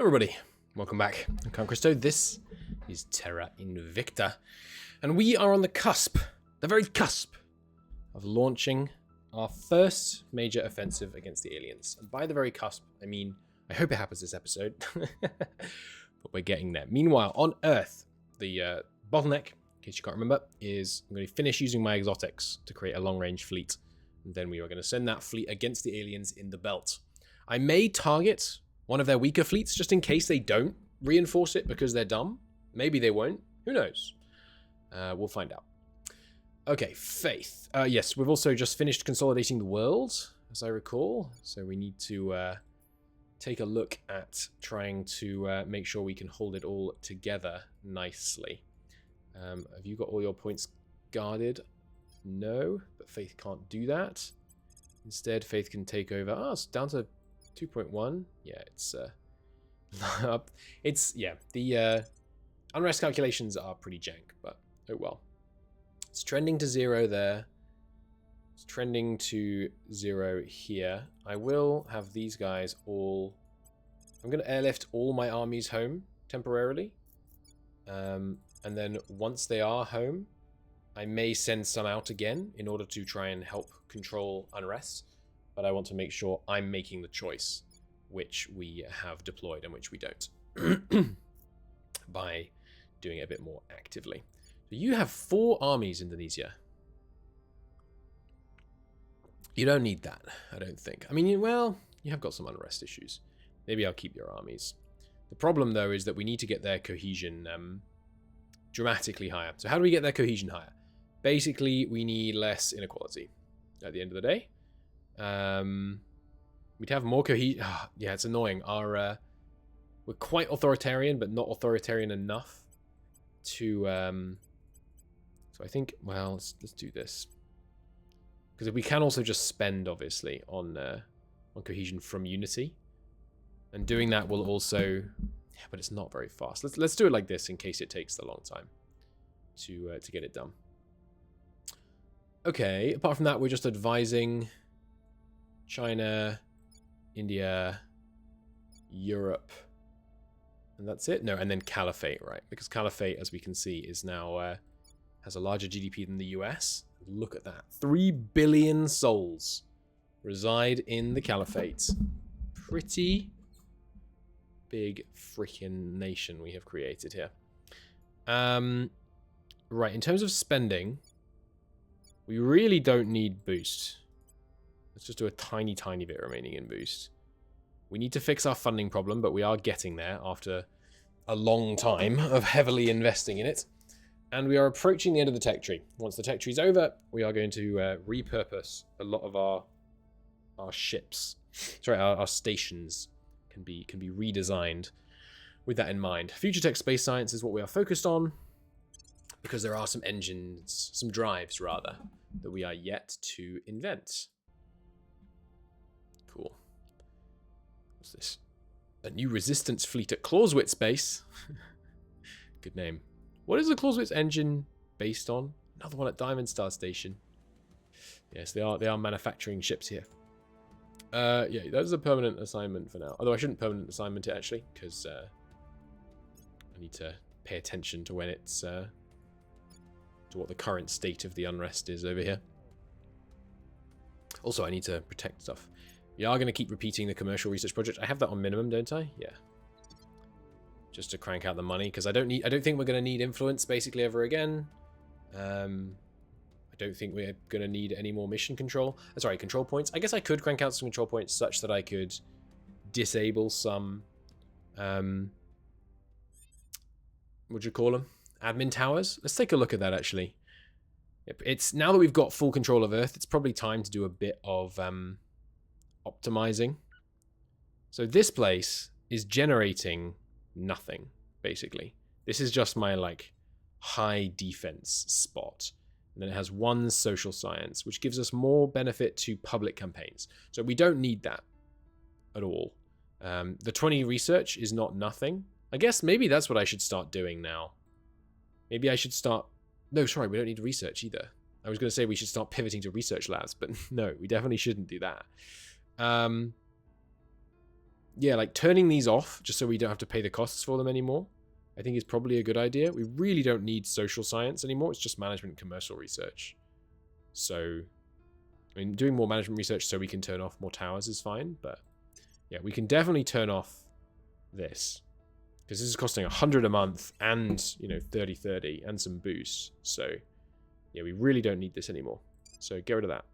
Everybody, welcome back. I'm Count Christo. This is Terra Invicta, and we are on the cusp, the very cusp, of launching our first major offensive against the aliens. And by the very cusp, I mean, I hope it happens this episode, but we're getting there. Meanwhile, on Earth, the bottleneck, in case you can't remember, is I'm going to finish using my exotics to create a long-range fleet, and then we are going to send that fleet against the aliens in the belt. I may target one of their weaker fleets, just in case they don't reinforce it because they're dumb. Maybe they won't. Who knows? We'll find out. Okay, Faith. Yes, we've also just finished consolidating the world, as I recall. So we need to take a look at trying to make sure we can hold it all together nicely. Have you got all your points guarded? No, but Faith can't do that. Instead, Faith can take over. Oh, it's down to 2.1. Yeah, it's up. The unrest calculations are pretty jank, but oh well. It's trending to 0 there. It's trending to 0 here. I will have these guys all... I'm going to airlift all my armies home temporarily. And then once they are home, I may send some out again in order to try and help control unrest. But I want to make sure I'm making the choice which we have deployed and which we don't by doing it a bit more actively. So you have 4 armies, Indonesia. You don't need that, I don't think. I mean, well, you have got some unrest issues. Maybe I'll keep your armies. The problem, though, is that we need to get their cohesion dramatically higher. So how do we get their cohesion higher? Basically, we need less inequality at the end of the day. We'd have more cohesion. Yeah, it's annoying. We're quite authoritarian, but not authoritarian enough to. So I think, well, let's do this, because we can also just spend, obviously, on cohesion from unity, and doing that will also. Yeah, but it's not very fast. Let's do it like this in case it takes a long time to get it done. Okay. Apart from that, we're just advising China, India, Europe, and that's it. No, and then Caliphate, right? Because Caliphate, as we can see, is now has a larger GDP than the US. Look at that. 3 billion souls reside in the Caliphate. Pretty big freaking nation we have created here. Right, in terms of spending, we really don't need boost. Let's just do a tiny, tiny bit remaining in boost. We need to fix our funding problem, but we are getting there after a long time of heavily investing in it. And we are approaching the end of the tech tree. Once the tech tree is over, we are going to repurpose a lot of our ships. Sorry, our stations can be redesigned with that in mind. Future tech space science is what we are focused on, because there are some engines, some drives rather, that we are yet to invent. Cool. What's this? A new resistance fleet at Clausewitz base. Good name. What is the Clausewitz engine based on? Another one at Diamond Star Station. Yes, they are manufacturing ships here. Yeah, that's a permanent assignment for now. Although I shouldn't permanent assignment it actually, because I need to pay attention to when it's to what the current state of the unrest is over here. Also, I need to protect stuff. We are going to keep repeating the commercial research project. I have that on minimum, don't I? Yeah. Just to crank out the money, because I don't think we're going to need influence basically ever again. I don't think we're going to need any more mission control. Sorry, control points. I guess I could crank out some control points such that I could disable some what would you call them? Admin towers. Let's take a look at that actually. It's now that we've got full control of Earth, it's probably time to do a bit of optimizing. So this place is generating nothing, basically. This is just my like high defense spot. And then it has 1 social science, which gives us more benefit to public campaigns. So we don't need that at all. The 20 research is not nothing. I guess maybe that's what I should start doing now. Maybe I should start... No, sorry, we don't need research either. I was going to say we should start pivoting to research labs, but no, we definitely shouldn't do that. yeah, like turning these off just so we don't have to pay the costs for them anymore, I think is probably a good idea. We really don't need social science anymore. It's just management and commercial research. So, I mean, doing more management research so we can turn off more towers is fine. But yeah, we can definitely turn off this. Because this is costing 100 a month and, 30/30 and some boosts. So, yeah, we really don't need this anymore. So get rid of that.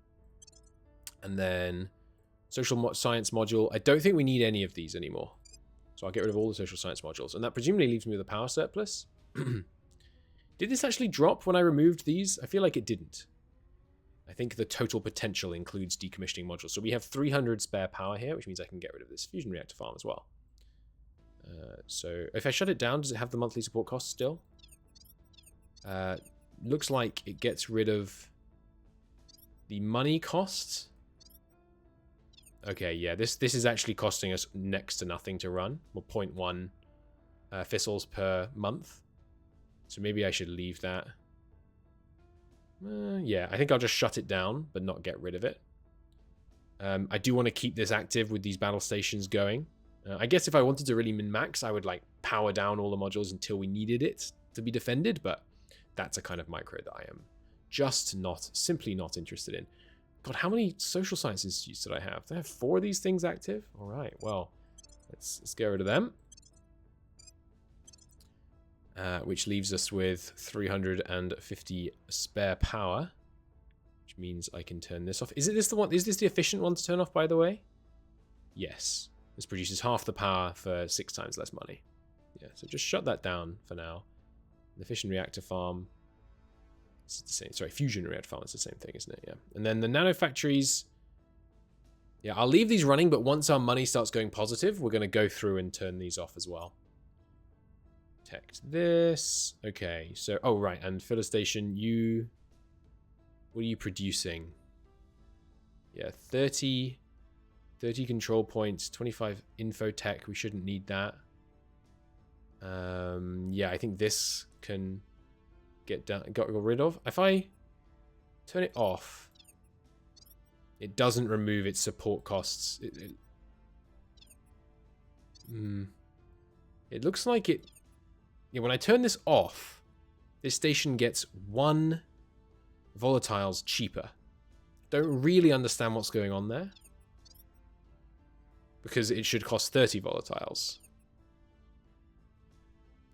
And then social science module. I don't think we need any of these anymore. So I'll get rid of all the social science modules. And that presumably leaves me with a power surplus. Did this actually drop when I removed these? I feel like it didn't. I think the total potential includes decommissioning modules. So we have 300 spare power here, which means I can get rid of this fusion reactor farm as well. So if I shut it down, does it have the monthly support cost still? Looks like it gets rid of the money costs. Okay, yeah, this is actually costing us next to nothing to run. Well, 0.1 fissils per month. So maybe I should leave that. Yeah, I think I'll just shut it down, but not get rid of it. I do want to keep this active with these battle stations going. I guess if I wanted to really min-max, I would like power down all the modules until we needed it to be defended, but that's a kind of micro that I am just simply not interested in. God, how many social science institutes did I have? Did I have 4 of these things active? All right, well, let's get rid of them. Which leaves us with 350 spare power, which means I can turn this off. Is this the one? Is this the efficient one to turn off, by the way? Yes. This produces half the power for 6 times less money. Yeah, so just shut that down for now. The fission reactor farm. It's the same. Sorry, fusion reactor farm is the same thing, isn't it? Yeah. And then the nano factories. Yeah, I'll leave these running, but once our money starts going positive, we're going to go through and turn these off as well. Protect this. Okay, so oh right, and filler station. What are you producing? Yeah, 30 control points, 25 infotech. We shouldn't need that. Yeah, I think this can got rid of. If I turn it off, it doesn't remove its support costs. It looks like it. Yeah, when I turn this off, this station gets 1 volatiles cheaper. Don't really understand what's going on there. Because it should cost 30 volatiles.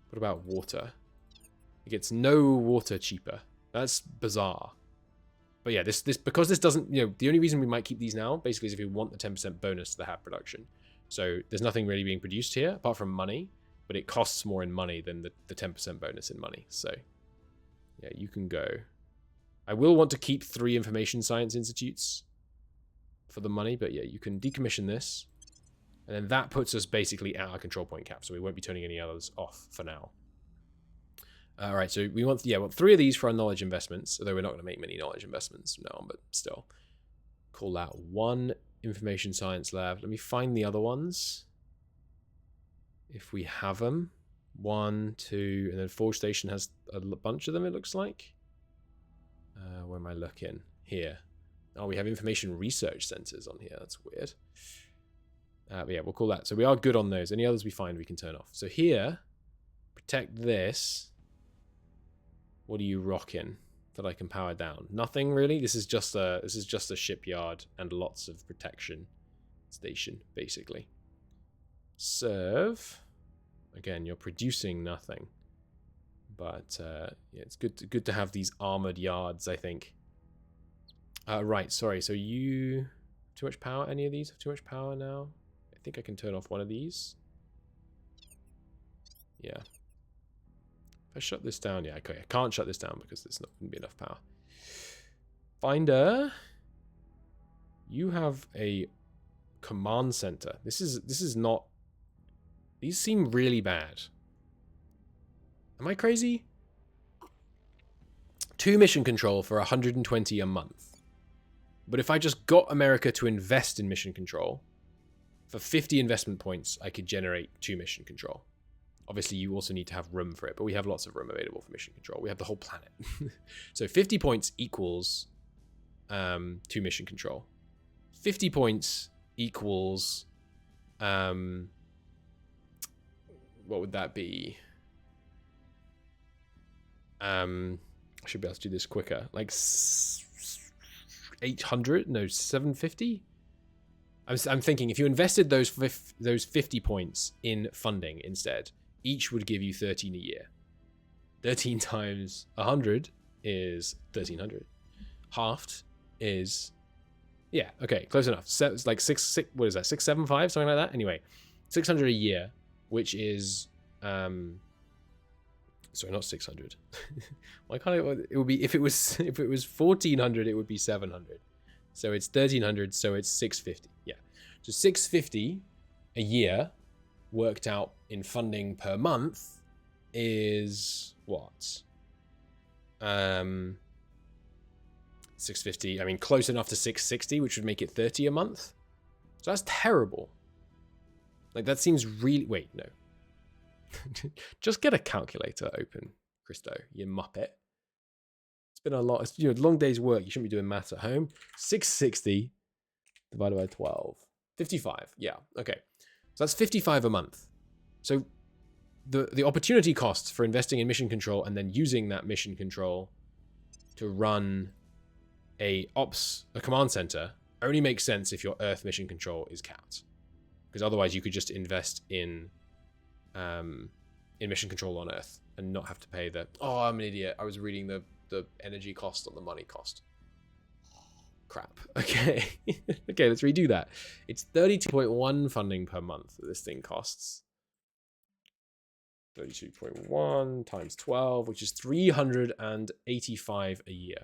What about water? It gets no water cheaper. That's bizarre. But yeah, because this doesn't, the only reason we might keep these now, basically, is if we want the 10% bonus to the HAB production. So there's nothing really being produced here, apart from money. But it costs more in money than the 10% bonus in money. So, yeah, you can go. I will want to keep 3 information science institutes for the money. But yeah, you can decommission this. And then that puts us basically at our control point cap. So we won't be turning any others off for now. All right, so we want 3 of these for our knowledge investments. Although we're not going to make many knowledge investments now, but still. Call that 1 information science lab. Let me find the other ones. If we have them. 1, 2, and then Forge Station has a bunch of them, it looks like. Where am I looking? Here. Oh, we have information research centers on here. That's weird. But yeah, we'll call that. So we are good on those. Any others we find we can turn off. So here, protect this. What are you rocking that I can power down? Nothing really. This is just a shipyard and lots of protection station, basically. Serve. Again, you're producing nothing. But yeah, it's good to have these armored yards, I think. Right, sorry. So you... Too much power? Any of these have too much power now? I think I can turn off one of these. Yeah. If I shut this down... Yeah, okay. I can't shut this down because there's not going to be enough power. Finder. You have a command center. This is not... These seem really bad. Am I crazy? 2 mission control for 120 a month. But if I just got America to invest in mission control, for 50 investment points, I could generate 2 mission control. Obviously, you also need to have room for it, but we have lots of room available for mission control. We have the whole planet. So 50 points equals 2 mission control. 50 points equals What would that be? I should be able to do this quicker. Like 800? No, 750? I'm thinking if you invested those 50 points in funding instead, each would give you 13 a year. 13 times 100 is 1300. Halved is, yeah, okay, close enough. So it's like what is that? 675, something like that. Anyway, 600 a year, which is sorry, not 600. Why can't it would be if it was 1400, it would be 700. So it's 1300, so it's 650. Yeah. So 650 a year worked out in funding per month is what? 650. I mean, close enough to 660, which would make it 30 a month. So that's terrible. Like, that seems really... Wait, no. Just get a calculator open, Christo, you muppet. It's been a lot. It's, you know, long day's work. You shouldn't be doing maths at home. 660 divided by 12. 55. Yeah, okay. So that's 55 a month. So the opportunity costs for investing in mission control and then using that mission control to run a command center only makes sense if your Earth mission control is capped. Because otherwise you could just invest in mission control on Earth and not have to pay the... Oh, I'm an idiot. I was reading the energy cost on the money cost. Crap. Okay. Okay, let's redo that. It's 32.1 funding per month that this thing costs. 32.1 times 12, which is 385 a year.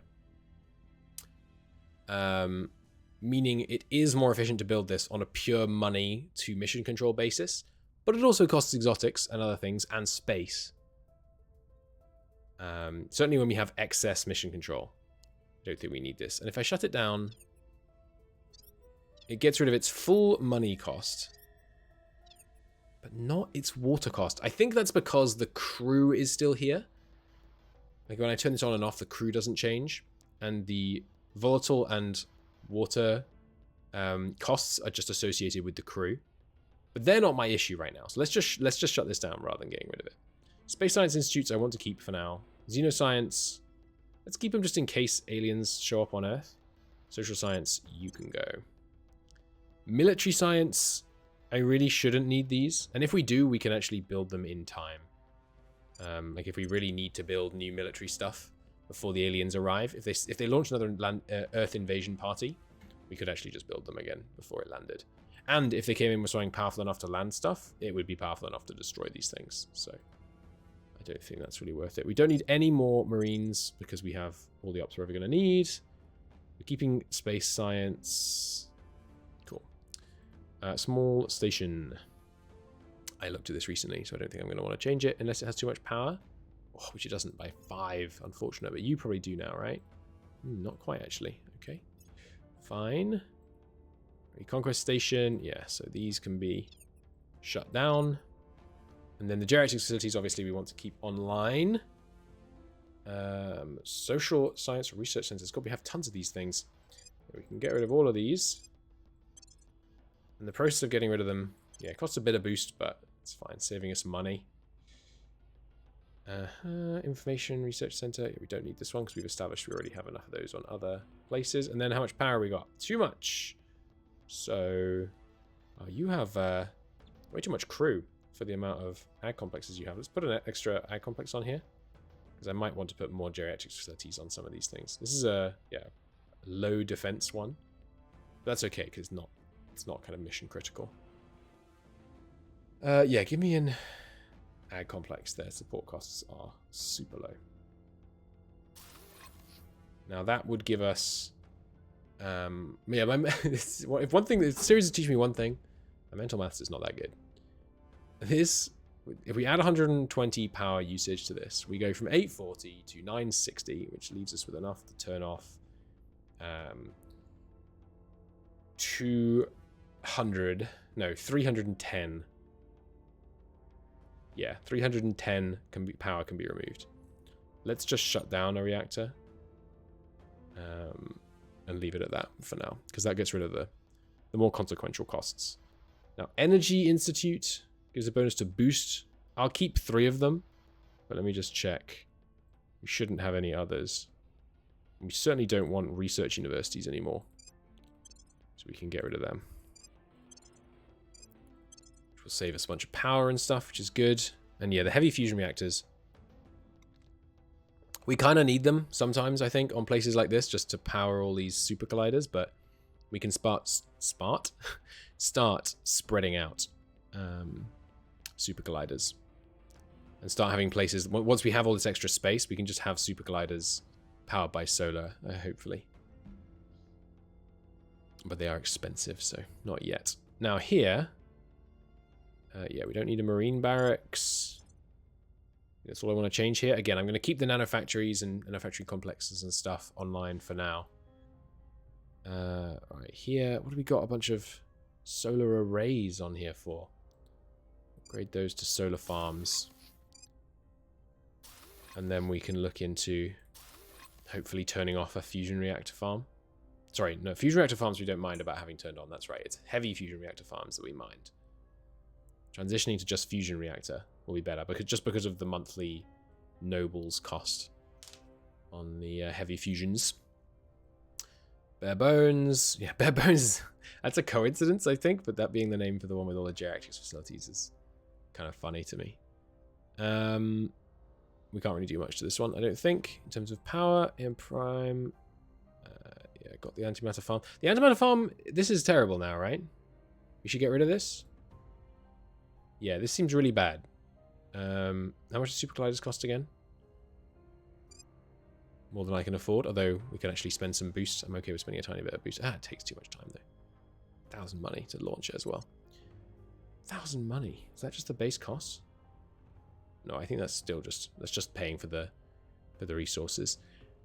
Meaning it is more efficient to build this on a pure money to mission control basis, but it also costs exotics and other things and space. Certainly when we have excess mission control. I don't think we need this. And if I shut it down, it gets rid of its full money cost, but not its water cost. I think that's because the crew is still here. Like when I turn this on and off, the crew doesn't change, and the volatile and water costs are just associated with the crew. But they're not my issue right now. So let's just shut this down rather than getting rid of it. Space Science Institutes I want to keep for now. Xenoscience, let's keep them just in case aliens show up on Earth. Social Science, you can go. Military Science, I really shouldn't need these. And if we do, we can actually build them in time. Like if we really need to build new military stuff before the aliens arrive. If they launch another Earth invasion party, we could actually just build them again before it landed. And if they came in with something powerful enough to land stuff, it would be powerful enough to destroy these things. So I don't think that's really worth it. We don't need any more Marines because we have all the ops we're ever going to need. We're keeping Space Science. Cool. Small station. I looked at this recently, so I don't think I'm going to want to change it unless it has too much power. Oh, which it doesn't by 5, unfortunate. But you probably do now, right? Not quite, actually. Okay. Fine. Reconquest Station. Yeah, so these can be shut down. And then the geriatric facilities, obviously, we want to keep online. Social Science Research Centers. God, we have tons of these things. We can get rid of all of these. In the process of getting rid of them, yeah, it costs a bit of boost, but it's fine, saving us money. Information Research Center. Yeah, we don't need this one because we've established we already have enough of those on other places. And then how much power we got? Too much. So, you have way too much crew for the amount of ag complexes you have. Let's put an extra ag complex on here because I might want to put more geriatric facilities on some of these things. This is a low defense one. But that's okay because it's not kind of mission critical. Yeah, give me an ag complex. Their support costs are super low. Now that would give us yeah, if one thing, the series is teaching me one thing, my mental maths is not that good. This, if we add 120 power usage to this, we go from 840 to 960, which leaves us with enough to turn off 310. Yeah, 310 power can be removed. Let's just shut down a reactor. And leave it at that for now, because that gets rid of the more consequential costs. Now, Energy Institute gives a bonus to boost. I'll keep 3 of them, but let me just check. We shouldn't have any others. We certainly don't want research universities anymore, so we can get rid of them. Which will save us a bunch of power and stuff, which is good. And yeah, the heavy fusion reactors. We kind of need them sometimes, I think, on places like this, just to power all these super colliders, but we can start spreading out super colliders. And start having places, once we have all this extra space, we can just have super colliders powered by solar, hopefully. But they are expensive, so not yet. Now here, yeah, we don't need a marine barracks. That's all I want to change here. Again, I'm going to keep the nanofactories and nanofactory complexes and stuff online for now. Right here, what do we got? A bunch of solar arrays on here for. Upgrade those to solar farms. And then we can look into hopefully turning off a fusion reactor farm. Sorry, no, fusion reactor farms we don't mind about having turned on. That's right, it's heavy fusion reactor farms that we mind. Transitioning to just fusion reactor will be better, because of the monthly nobles cost on the heavy fusions. Bare Bones. Yeah, Bare Bones. That's a coincidence, I think, but that being the name for the one with all the geriatrics facilities is kind of funny to me. We can't really do much to this one, I don't think, in terms of power and prime. Yeah, got the antimatter farm. The antimatter farm, this is terrible now, right? We should get rid of this. Yeah, this seems really bad. How much do super colliders cost again? More than I can afford, although we can actually spend some boosts. I'm okay with spending a tiny bit of boost. It takes too much time though. 1,000 money to launch it as well. 1,000 money. Is that just the base cost? No, I think that's still just paying for the resources.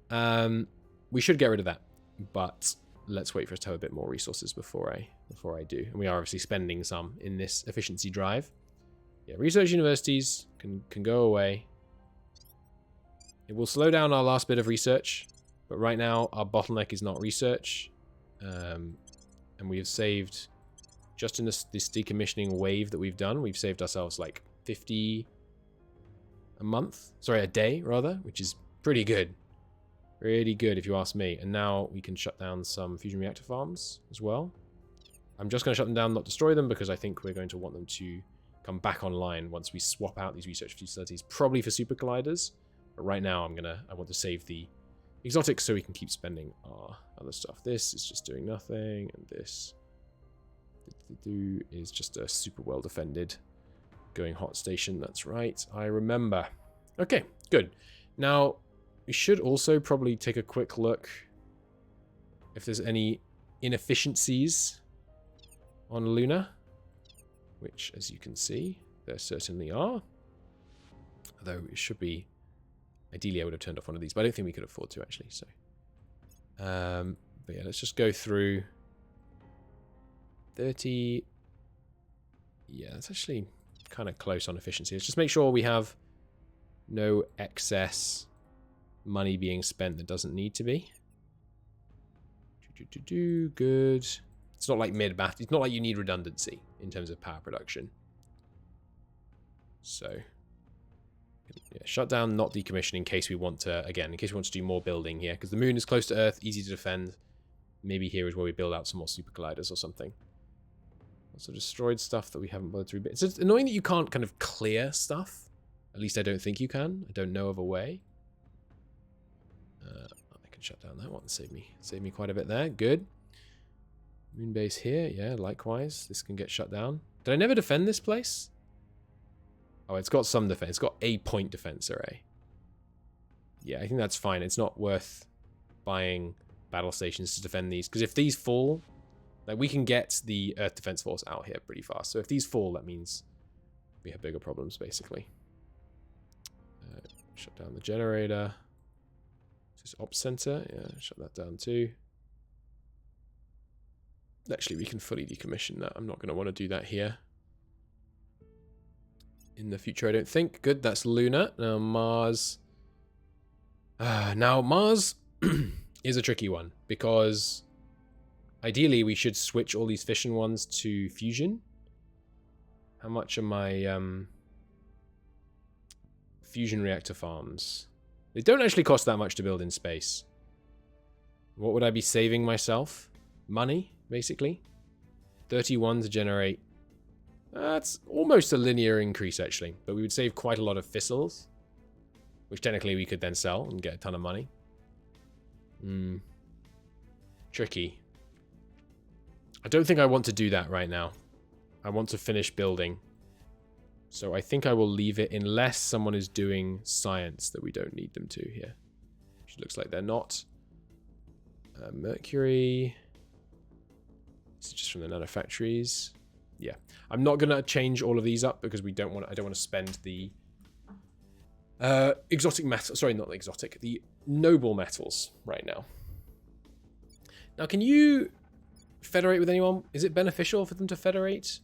We should get rid of that, but let's wait for us to have a bit more resources before I do. And we are obviously spending some in this efficiency drive. Yeah, research universities can go away. It will slow down our last bit of research, but right now our bottleneck is not research. And we have saved, just in this decommissioning wave that we've done, we've saved ourselves like 50 a day rather, which is pretty good. Really good if you ask me. And now we can shut down some fusion reactor farms as well. I'm just going to shut them down, not destroy them, because I think we're going to want them to come back online once we swap out these research facilities, probably for super colliders. But right now I want to save the exotics so we can keep spending our other stuff. This is just doing nothing, and this is just a super well defended going hot station. That's right, I remember. Okay, good. Now we should also probably take a quick look if there's any inefficiencies on Luna, which, as you can see, there certainly are. Although it should be, ideally I would have turned off one of these, but I don't think we could afford to actually. So, but yeah, let's just go through 30. Yeah, that's actually kind of close on efficiency. Let's just make sure we have no excess money being spent that doesn't need to be. Good. It's not like mid-bath. It's not like you need redundancy in terms of power production. So, yeah, shut down, not decommission in case we want to, again, in case we want to do more building here. Because the moon is close to Earth, easy to defend. Maybe here is where we build out some more super colliders or something. Also destroyed stuff that we haven't bothered to rebuild. It's annoying that you can't kind of clear stuff. At least I don't think you can. I don't know of a way. I can shut down that one. Save me quite a bit there. Good. Moon base here. Yeah, likewise. This can get shut down. Did I never defend this place? Oh, it's got some defense. It's got a point defense array. Yeah, I think that's fine. It's not worth buying battle stations to defend these. Because if these fall, like, we can get the Earth Defense Force out here pretty fast. So if these fall, that means we have bigger problems, basically. Shut down the generator. This is Ops Center. Yeah, shut that down too. Actually, we can fully decommission that. I'm not going to want to do that here. In the future, I don't think. Good, that's Luna. Now Mars. Now Mars is a tricky one, because ideally we should switch all these fission ones to fusion. How much are my fusion reactor farms? They don't actually cost that much to build in space. What would I be saving myself? Money, basically. 31 to generate. That's almost a linear increase, actually. But we would save quite a lot of fissils, which technically we could then sell and get a ton of money. Tricky. I don't think I want to do that right now. I want to finish building. So I think I will leave it unless someone is doing science that we don't need them to here. Which looks like they're not. Mercury. This is just from the nanofactories. Yeah. I'm not going to change all of these up because I don't want to spend the exotic metal. Sorry, not the exotic. The noble metals right now. Now, can you federate with anyone? Is it beneficial for them to federate?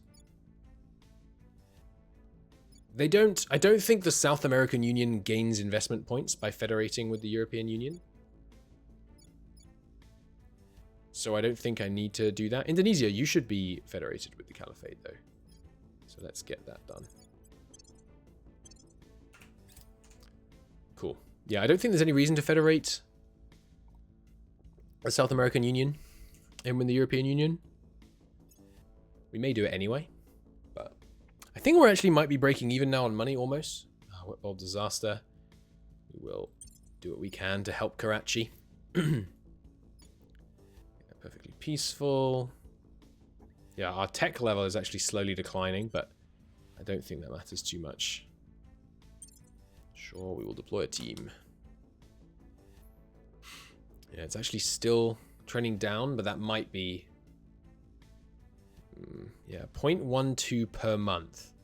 They don't. I don't think the South American Union gains investment points by federating with the European Union. So I don't think I need to do that. Indonesia, you should be federated with the Caliphate, though. So let's get that done. Cool. Yeah, I don't think there's any reason to federate the South American Union and with the European Union. We may do it anyway, but I think we actually might be breaking even now on money almost. Whip bulb disaster. We will do what we can to help Karachi. Perfectly peaceful. Yeah, our tech level is actually slowly declining, but I don't think that matters too much. Sure, we will deploy a team. Yeah, it's actually still trending down, but that might be... yeah, 0.12 per month.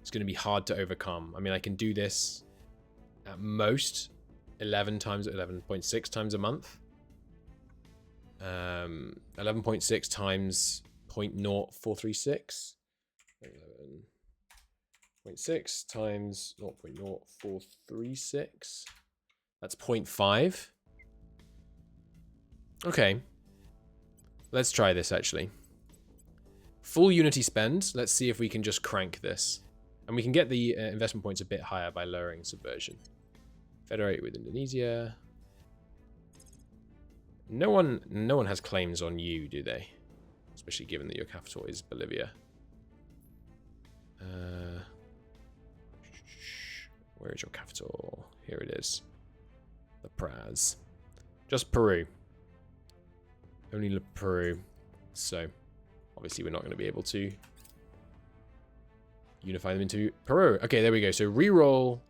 It's going to be hard to overcome. I mean, I can do this at most 11.6 times a month. 11.6 times 0.0436. 0.6 times 0.0436. That's 0.5. Okay. Let's try this, actually. Full Unity spend. Let's see if we can just crank this. And we can get the investment points a bit higher by lowering subversion. Federate with Indonesia. No one has claims on you, do they? Especially given that your capital is Bolivia. Where is your capital? Here it is. La Paz. Just Peru. Only Peru. So, obviously we're not going to be able to unify them into Peru. Okay, there we go. So re-roll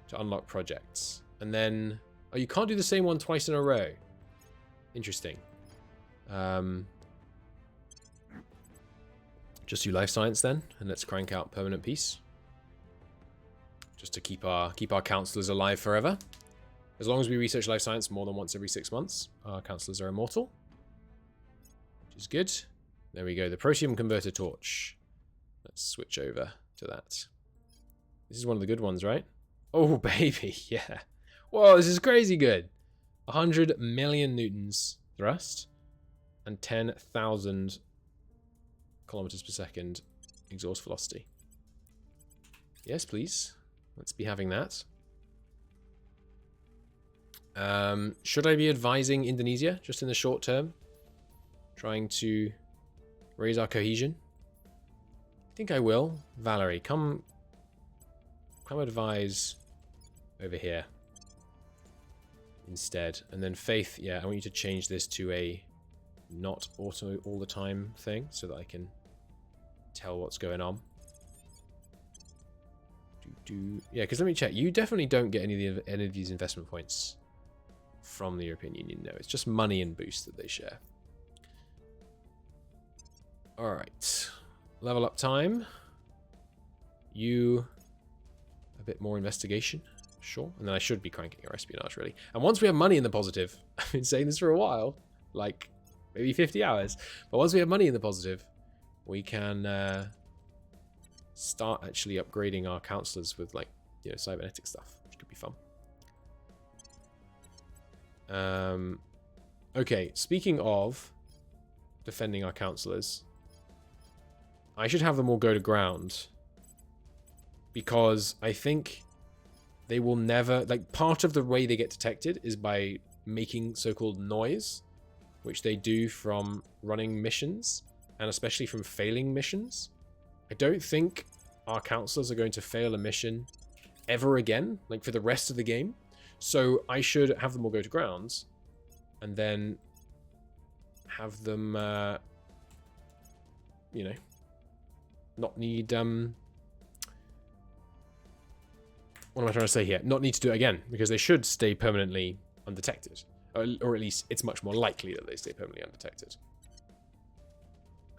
to unlock projects. And then... oh, you can't do the same one twice in a row. Interesting. Just do life science then, and let's crank out permanent peace. Just to keep our counselors alive forever. As long as we research life science more than once every 6 months, our counselors are immortal. Which is good. There we go, the protium converter torch. Let's switch over to that. This is one of the good ones, right? Oh, baby, yeah. Whoa, this is crazy good. 100 million newtons thrust and 10,000 kilometers per second exhaust velocity. Yes, please. Let's be having that. Should I be advising Indonesia just in the short term? Trying to raise our cohesion? I think I will. Valerie, come advise over here instead. And then Faith, yeah, I want you to change this to a not auto all the time thing so that I can tell what's going on. Yeah, because let me check. You definitely don't get any of these investment points from the European Union. No, it's just money and boost that they share. All right. Level up time. You a bit more investigation. Sure. And then I should be cranking our espionage, really. And once we have money in the positive, I've been saying this for a while, like maybe 50 hours. But once we have money in the positive, we can start actually upgrading our counselors with, like, you know, cybernetic stuff, which could be fun. Okay, speaking of defending our counselors, I should have them all go to ground. Because I think they will never... Like, part of the way they get detected is by making so-called noise, which they do from running missions, and especially from failing missions. I don't think our counselors are going to fail a mission ever again, like for the rest of the game. So I should have them all go to grounds, and then have them, you know, not need, what am I trying to say here? Not need to do it again, because they should stay permanently undetected. Or at least it's much more likely that they stay permanently undetected.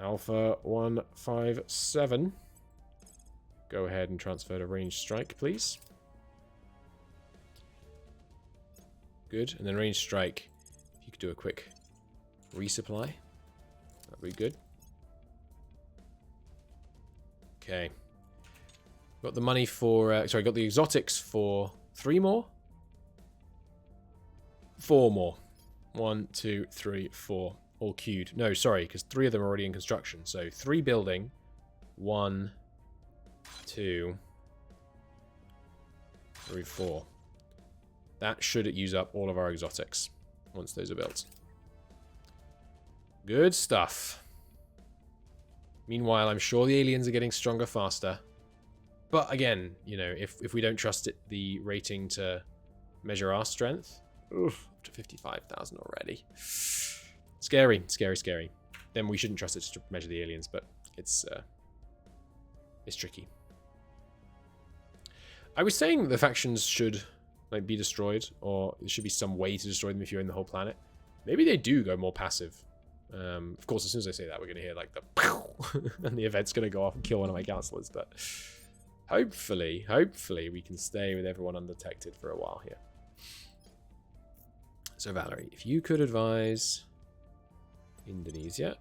Alpha 157. Go ahead and transfer to range strike, please. Good. And then range strike, if you could do a quick resupply, that'd be good. Okay. Got the money for... sorry, got the exotics for 3 more? 4 more. 1, 2, 3, 4. All queued. No, sorry, because 3 of them are already in construction. So 3 building. 1, 2, 3, 4. That should use up all of our exotics once those are built. Good stuff. Meanwhile, I'm sure the aliens are getting stronger faster. But again, you know, if we don't trust it, the rating to measure our strength, oof, up to 55,000 already. Scary, scary, scary. Then we shouldn't trust it to measure the aliens, but it's tricky. I was saying the factions should like be destroyed, or there should be some way to destroy them if you own the whole planet. Maybe they do go more passive. Of course, as soon as I say that, we're going to hear like the pow, and the event's going to go off and kill one of my counselors. But hopefully we can stay with everyone undetected for a while here. So Valerie, if you could advise Indonesia.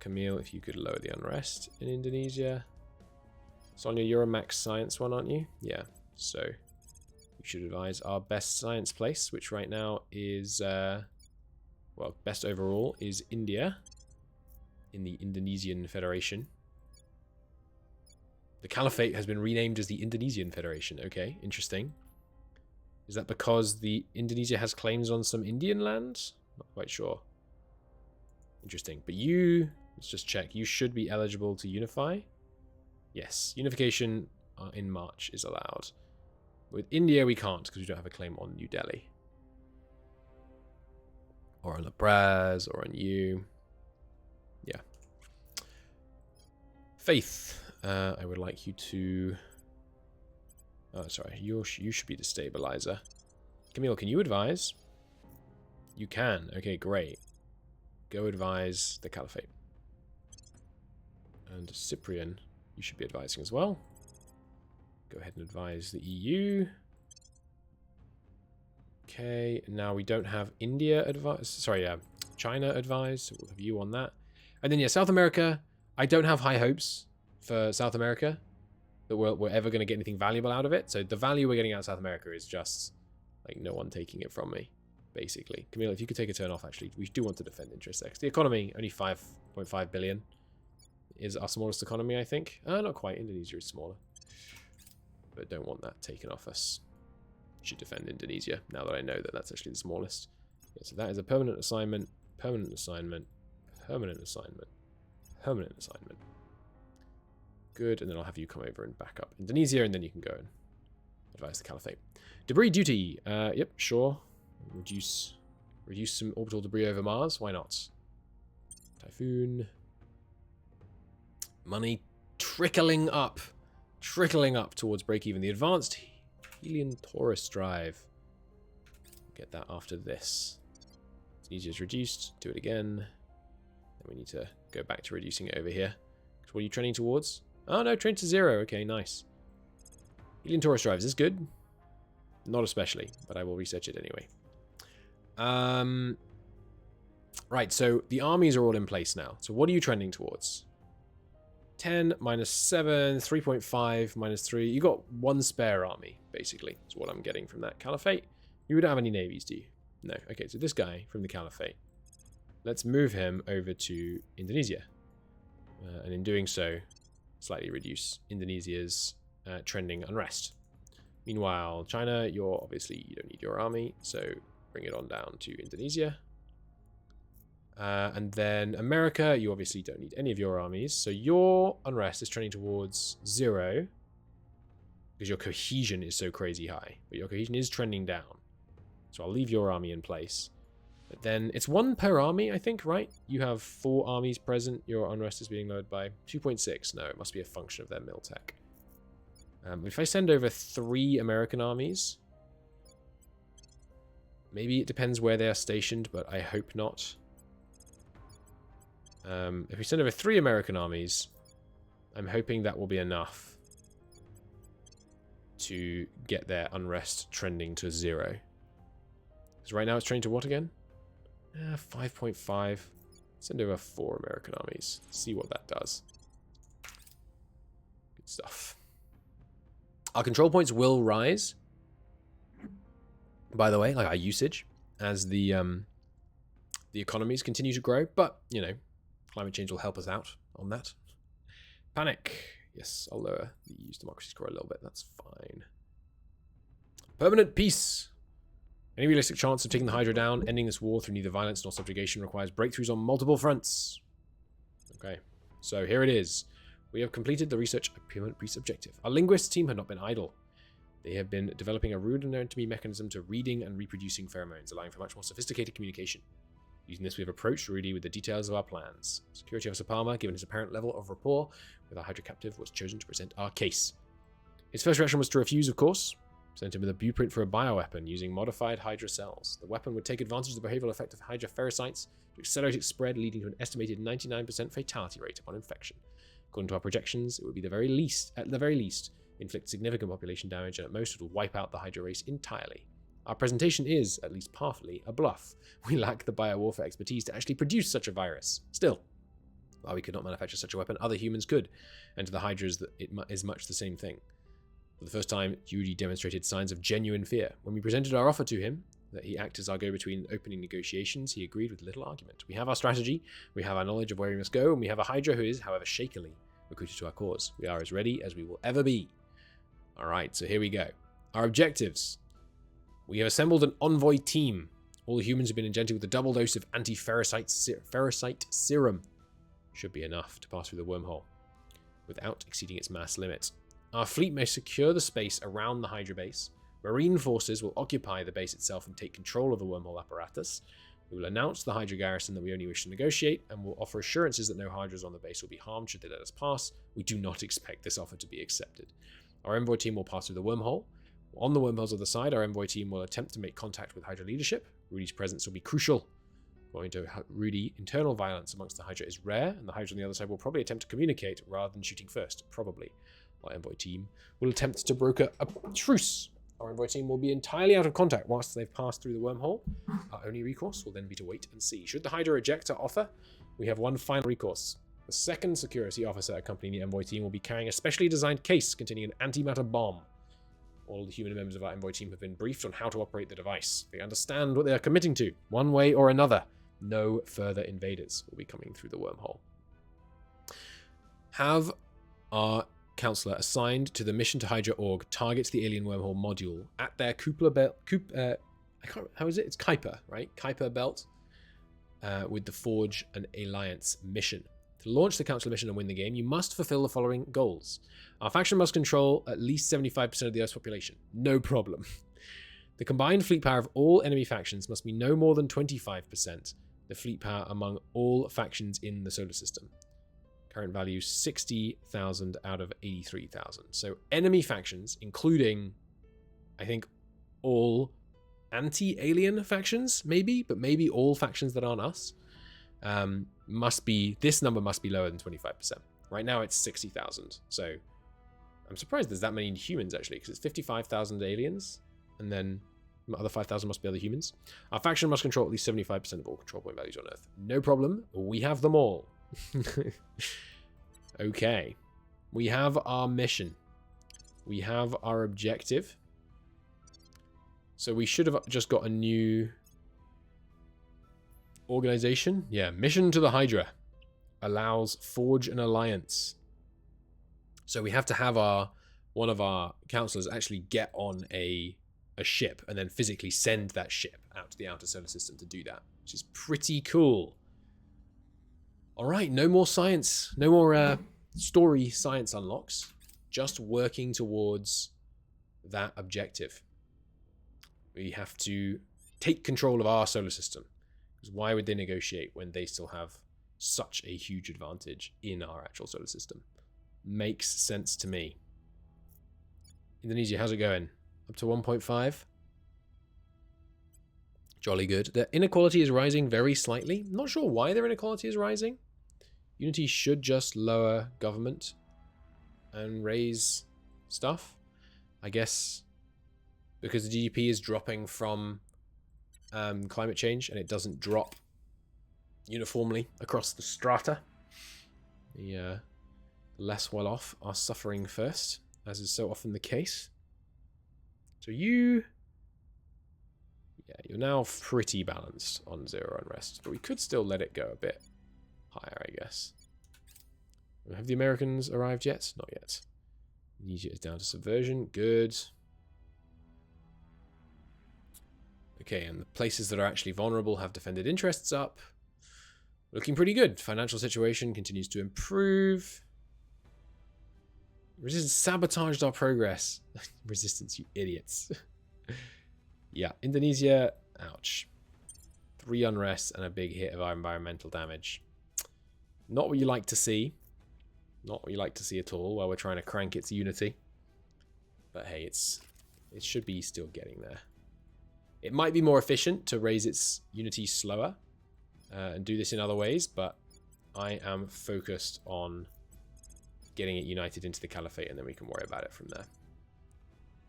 Camille, if you could lower the unrest in Indonesia. Sonia, you're a max science one, aren't you? Yeah. So you should advise our best science place, which right now is, well, best overall is India in the Indonesian Federation. The Caliphate has been renamed as the Indonesian Federation. Okay, interesting. Is that because the Indonesia has claims on some Indian land? Not quite sure. Interesting. But you, let's just check. You should be eligible to unify. Yes, unification in March is allowed. With India, we can't because we don't have a claim on New Delhi. Or on Labraz, or on you. Yeah. Faith, I would like you to... Oh, sorry, you should be the stabilizer. Camille, can you advise? You can. Okay, great. Go advise the Caliphate. And Cyprian, you should be advising as well. Go ahead and advise the EU. Okay, now we don't have India advise. Sorry, China advise. So we'll have you on that. And then, yeah, South America. I don't have high hopes for South America that we're ever going to get anything valuable out of it. So the value we're getting out of South America is just like no one taking it from me, basically. Camille, if you could take a turn off, actually, we do want to defend interest X. The economy, only 5.5 billion, is our smallest economy, I think. Not quite. Indonesia is smaller. But don't want that taken off us. Should defend Indonesia, now that I know that that's actually the smallest. Yeah, so that is a permanent assignment, permanent assignment, permanent assignment, permanent assignment. Good, and then I'll have you come over and back up Indonesia, and then you can go and advise the Caliphate. Debris duty. Yep, sure. Reduce some orbital debris over Mars. Why not? Typhoon. Money trickling up towards break-even. The advanced Helion Taurus drive. Get that after this. Indonesia is reduced. Do it again. Then we need to go back to reducing it over here. What are you trending towards? Oh no, trend to 0. Okay, nice. Helion Taurus drives is good. Not especially, but I will research it anyway. Right, so the armies are all in place now. So what are you trending towards? 10, minus 7, 3.5, minus 3. You got 1 spare army, basically, is what I'm getting from that Caliphate. You don't have any navies, do you? No. Okay, so this guy from the Caliphate. Let's move him over to Indonesia. And in doing so, slightly reduce Indonesia's trending unrest. Meanwhile, China, you don't need your army, so bring it on down to Indonesia. And then America, you obviously don't need any of your armies, so your unrest is trending towards 0 because your cohesion is so crazy high, but your cohesion is trending down. So I'll leave your army in place. But then it's 1 per army, I think, right? You have 4 armies present. Your unrest is being lowered by 2.6. No, it must be a function of their mil tech. If I send over 3 American armies, maybe it depends where they are stationed, but I hope not. If we send over 3 American armies, I'm hoping that will be enough to get their unrest trending to 0. Because right now it's trending to what again? 5.5. Send over 4 American armies. See what that does. Good stuff. Our control points will rise, by the way, like our usage, as the economies continue to grow. But, you know, climate change will help us out on that. Panic. Yes, I'll lower the use democracy score a little bit. That's fine. Permanent peace. Any realistic chance of taking the Hydra down, ending this war through neither violence nor subjugation requires breakthroughs on multiple fronts. Okay, so here it is. We have completed the research permanent peace objective. Our linguists team have not been idle. They have been developing a rudimentary mechanism to reading and reproducing pheromones, allowing for much more sophisticated communication. Using this, we have approached Rudy with the details of our plans. Security Officer Palmer, given his apparent level of rapport with our Hydra captive, was chosen to present our case. His first reaction was to refuse, of course. Sent him with a blueprint for a bioweapon using modified Hydra cells. The weapon would take advantage of the behavioral effect of Hydra ferrocytes to accelerate its spread, leading to an estimated 99% fatality rate upon infection. According to our projections, it would be at the very least, inflict significant population damage, and at most it will wipe out the Hydra race entirely. Our presentation is, at least partly, a bluff. We lack the biowarfare expertise to actually produce such a virus. Still, while we could not manufacture such a weapon, other humans could, and to the Hydras it is much the same thing. For the first time, Judy demonstrated signs of genuine fear. When we presented our offer to him, that he act as our go-between opening negotiations, he agreed with little argument. We have our strategy, we have our knowledge of where we must go, and we have a Hydra who is, however shakily, recruited to our cause. We are as ready as we will ever be. Alright, so here we go. Our objectives. We have assembled an envoy team. All the humans have been injected with a double dose of anti-ferrocite serum. Should be enough to pass through the wormhole, without exceeding its mass limit. Our fleet may secure the space around the Hydra base. Marine forces will occupy the base itself and take control of the wormhole apparatus. We will announce to the Hydra garrison that we only wish to negotiate, and will offer assurances that no Hydras on the base will be harmed should they let us pass. We do not expect this offer to be accepted. Our envoy team will pass through the wormhole. On the wormhole's other side, our envoy team will attempt to make contact with Hydra leadership. Rudy's presence will be crucial. According to Rudy, internal violence amongst the Hydra is rare, and the Hydra on the other side will probably attempt to communicate rather than shooting first. Probably. Our envoy team will attempt to broker a truce. Our envoy team will be entirely out of contact whilst they've passed through the wormhole. Our only recourse will then be to wait and see. Should the Hydra reject our offer, we have one final recourse. The second security officer accompanying the envoy team will be carrying a specially designed case containing an antimatter bomb. All the human members of our envoy team have been briefed on how to operate the device. They understand what they are committing to, one way or another. No further invaders will be coming through the wormhole. Have our counselor assigned to the mission to Hydra Org targets the alien wormhole module at their Kuiper belt. How is it? It's Kuiper, right? Kuiper belt with the Forge and Alliance mission. To launch the Council mission and win the game, you must fulfill the following goals. Our faction must control at least 75% of the Earth's population. No problem. The combined fleet power of all enemy factions must be no more than 25%. The fleet power among all factions in the solar system. Current value 60,000 out of 83,000. So enemy factions, including, I think, all anti-alien factions, maybe, but maybe all factions that aren't us. This number must be lower than 25%. Right now it's 60,000. So I'm surprised there's that many humans actually, because it's 55,000 aliens, and then the other 5,000 must be other humans. Our faction must control at least 75% of all control point values on Earth. No problem. We have them all. Okay. We have our mission. We have our objective. So we should have just got a new organization. Yeah, mission to the Hydra. Allows Forge an Alliance. So we have to have one of our counselors actually get on a ship and then physically send that ship out to the outer solar system to do that, which is pretty cool. All right, no more science, no more story science unlocks, just working towards that objective. We have to take control of our solar system, because why would they negotiate when they still have such a huge advantage in our actual solar system? Makes sense to me. Indonesia, how's it going? Up to 1.5. Jolly good. Their inequality is rising very slightly. I'm not sure why their inequality is rising. Unity should just lower government and raise stuff. I guess because the GDP is dropping from climate change and it doesn't drop uniformly across the strata. The less well off are suffering first, as is so often the case. So you're now pretty balanced on 0 unrest, but we could still let it go a bit higher, I guess. Have the Americans arrived yet? Not yet. Indonesia is down to subversion. Good. Okay, and the places that are actually vulnerable have defended interests up. Looking pretty good. Financial situation continues to improve. Resistance sabotaged our progress. Resistance, you idiots. Yeah, Indonesia, ouch. 3 unrest and a big hit of our environmental damage. Not what you like to see. Not what you like to see at all while we're trying to crank its unity. But hey, it should be still getting there. It might be more efficient to raise its unity slower and do this in other ways, but I am focused on getting it united into the caliphate, and then we can worry about it from there.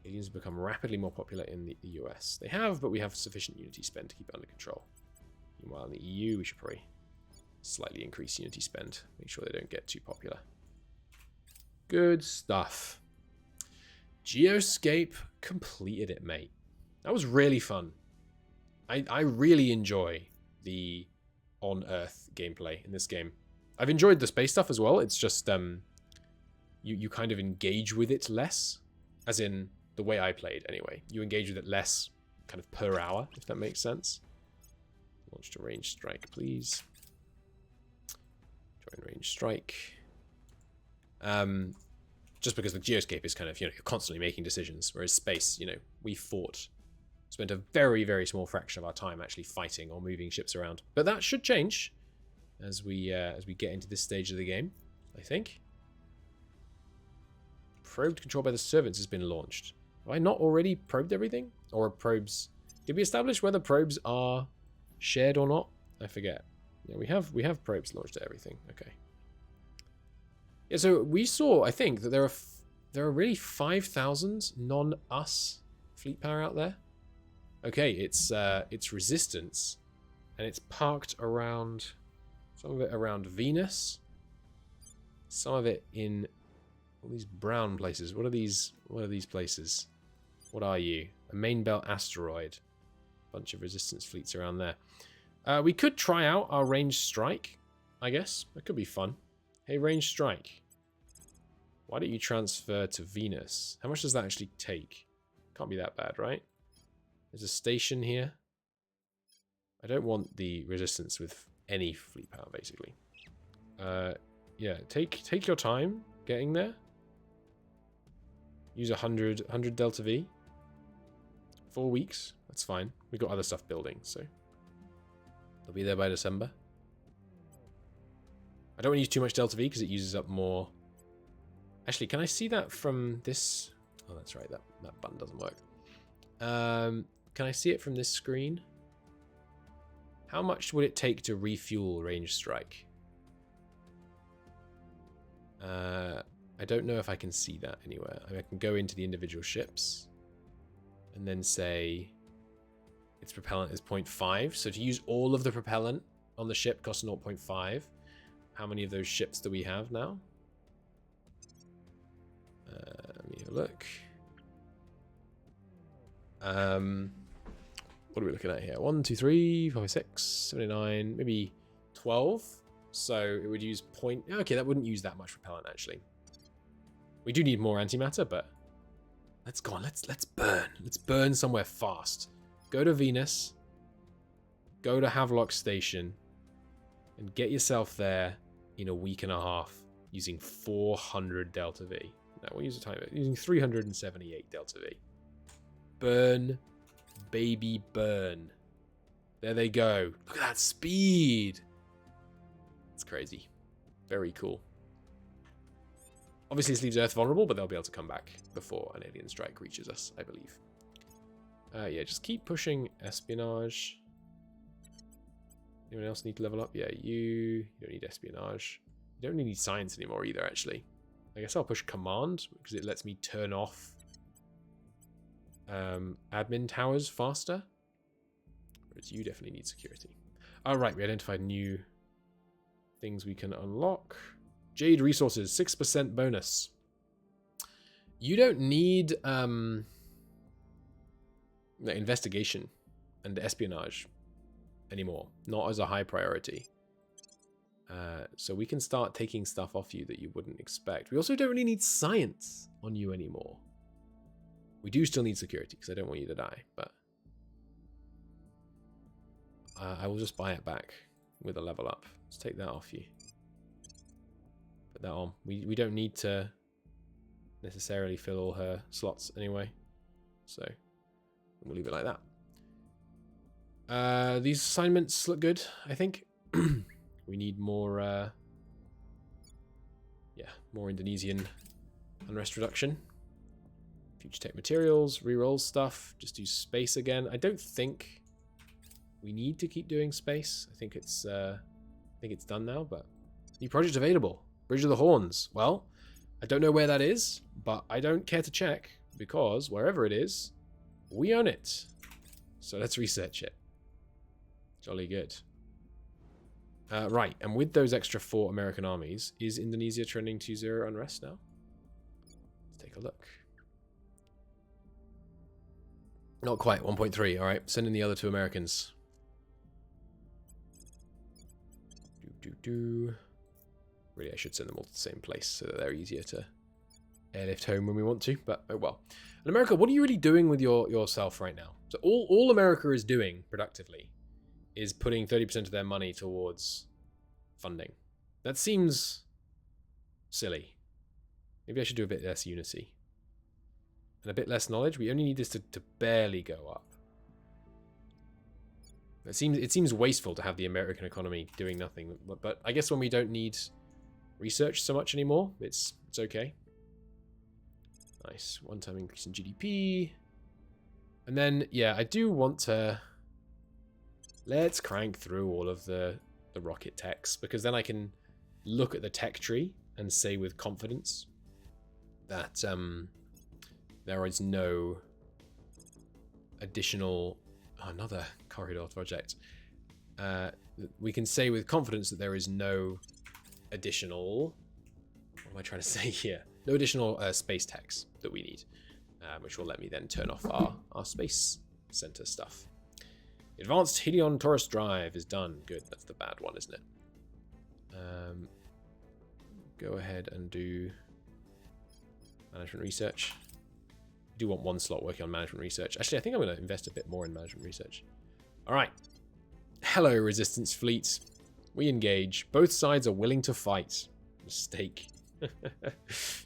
Aliens have become rapidly more popular in the US. They have, but we have sufficient unity spend to keep it under control. Meanwhile, in the EU, we should probably slightly increase unity spend. Make sure they don't get too popular. Good stuff. Geoscape completed it, mate. That was really fun. I really enjoy the on-Earth gameplay in this game. I've enjoyed the space stuff as well. It's just you kind of engage with it less, as in the way I played anyway. You engage with it less kind of per hour, if that makes sense. Launch to range strike, please. Join range strike. Just because the geoscape is kind of, you're constantly making decisions, whereas space, we spent a very, very small fraction of our time actually fighting or moving ships around. But that should change as we get into this stage of the game, I think. Probe controlled by the servants has been launched. Have I not already probed everything? Or are probes... Did we establish whether probes are shared or not? I forget. Yeah, we have probes launched to everything. Okay. Yeah, so we saw, I think, that there are really 5,000 non-us fleet power out there. Okay, it's resistance, and it's parked around, some of it around Venus, some of it in all these brown places. What are these places? What are you? A main belt asteroid. Bunch of resistance fleets around there. We could try out our ranged strike, I guess. That could be fun. Hey, ranged strike. Why don't you transfer to Venus? How much does that actually take? Can't be that bad, right? There's a station here. I don't want the resistance with any fleet power, basically. Yeah, take your time getting there. Use 100 Delta V. 4 weeks. That's fine. We've got other stuff building, so they'll be there by December. I don't want to use too much Delta V because it uses up more. Actually, can I see that from this? Oh, that's right. That button doesn't work. Can I see it from this screen? How much would it take to refuel range strike? I don't know if I can see that anywhere. I can go into the individual ships and then say its propellant is 0.5. So to use all of the propellant on the ship costs 0.5. How many of those ships do we have now? Let me have a look. What are we looking at here? 1, 2, 3, 4, 6, 79, maybe 12. So it would use point. Okay, that wouldn't use that much propellant actually. We do need more antimatter, but let's go on. Let's burn. Let's burn somewhere fast. Go to Venus. Go to Havelock Station. And get yourself there in a week and a half using 400 Delta V. No, we'll use a timer. Using 378 Delta V. Burn. Baby burn. There they go. Look at that speed. It's crazy. Very cool. Obviously, this leaves Earth vulnerable, but they'll be able to come back before an alien strike reaches us, I believe. Yeah, just keep pushing espionage. Anyone else need to level up? Yeah, you don't need espionage. You don't really need science anymore either, actually. I guess I'll push command, because it lets me turn off admin towers faster. Whereas you definitely need security. Alright, we identified new things we can unlock. Jade resources, 6% bonus. You don't need investigation and espionage anymore. Not as a high priority. So we can start taking stuff off you that you wouldn't expect. We also don't really need science on you anymore. We do still need security, because I don't want you to die, but I will just buy it back with a level up. Let's take that off you. Put that on. We don't need to necessarily fill all her slots anyway. So we'll leave it like that. These assignments look good, I think. We need more more Indonesian unrest reduction. Future tech materials, reroll stuff, just do space again. I don't think we need to keep doing space. I think it's done now, but new project available. Bridge of the Horns. Well, I don't know where that is, but I don't care to check, because wherever it is, we own it. So let's research it. Jolly good. Right, and with those extra 4 American armies, is Indonesia trending to 0 unrest now? Let's take a look. Not quite, 1.3. Alright, send in the other 2 Americans. Really, I should send them all to the same place so that they're easier to airlift home when we want to, but oh well. And America, what are you really doing with yourself right now? So all America is doing productively is putting 30% of their money towards funding. That seems silly. Maybe I should do a bit less unity. And a bit less knowledge. We only need this to barely go up. It seems wasteful to have the American economy doing nothing. But I guess when we don't need research so much anymore, it's okay. Nice. One-time increase in GDP. And then, yeah, I do want to... Let's crank through all of the rocket techs, because then I can look at the tech tree and say with confidence that there is no additional... Oh, another corridor project. We can say with confidence that there is no additional... What am I trying to say here? No additional space techs that we need, which will let me then turn off our space center stuff. Advanced Helion Taurus Drive is done. Good, that's the bad one, isn't it? Go ahead and do management research. I do want 1 slot working on management research. Actually, I think I'm going to invest a bit more in management research. All right. Hello, Resistance Fleet. We engage. Both sides are willing to fight. Mistake.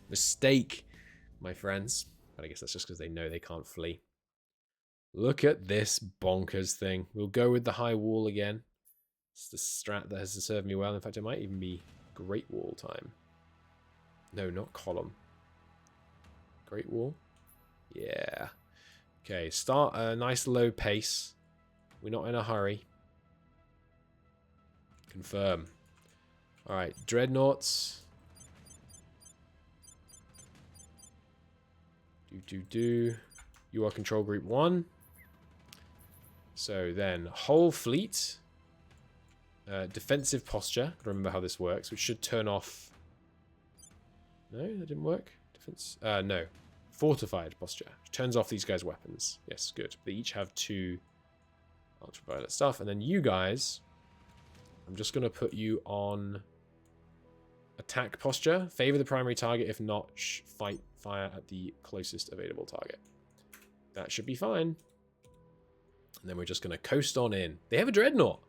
Mistake, my friends. But I guess that's just because they know they can't flee. Look at this bonkers thing. We'll go with the high wall again. It's the strat that has served me well. In fact, it might even be Great Wall time. No, not column. Great Wall? Yeah. Okay, start a nice low pace. We're not in a hurry. Confirm. Alright, Dreadnoughts. You are Control Group 1. So then, whole fleet, defensive posture. Remember how this works, which should turn off. No, that didn't work. Defense. No, fortified posture. Turns off these guys' weapons. Yes, good. They each have 2 ultraviolet stuff, and then you guys. I'm just gonna put you on attack posture. Favor the primary target. If not, fire at the closest available target. That should be fine. And then we're just going to coast on in. They have a dreadnought.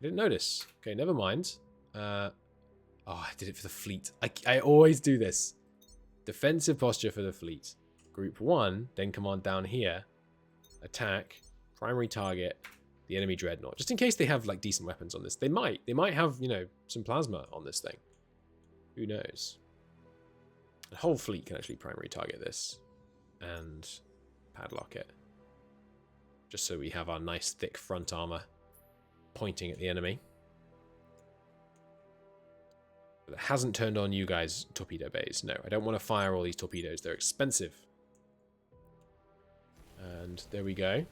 I didn't notice. Okay, never mind. Oh, I did it for the fleet. I always do this. Defensive posture for the fleet. Group 1, then command down here. Attack, primary target, the enemy dreadnought. Just in case they have like decent weapons on this. They might have, you know, some plasma on this thing. Who knows? The whole fleet can actually primary target this. And padlock it. Just so we have our nice thick front armor pointing at the enemy. But it hasn't turned on you guys' torpedo bays. No, I don't want to fire all these torpedoes. They're expensive. And there we go.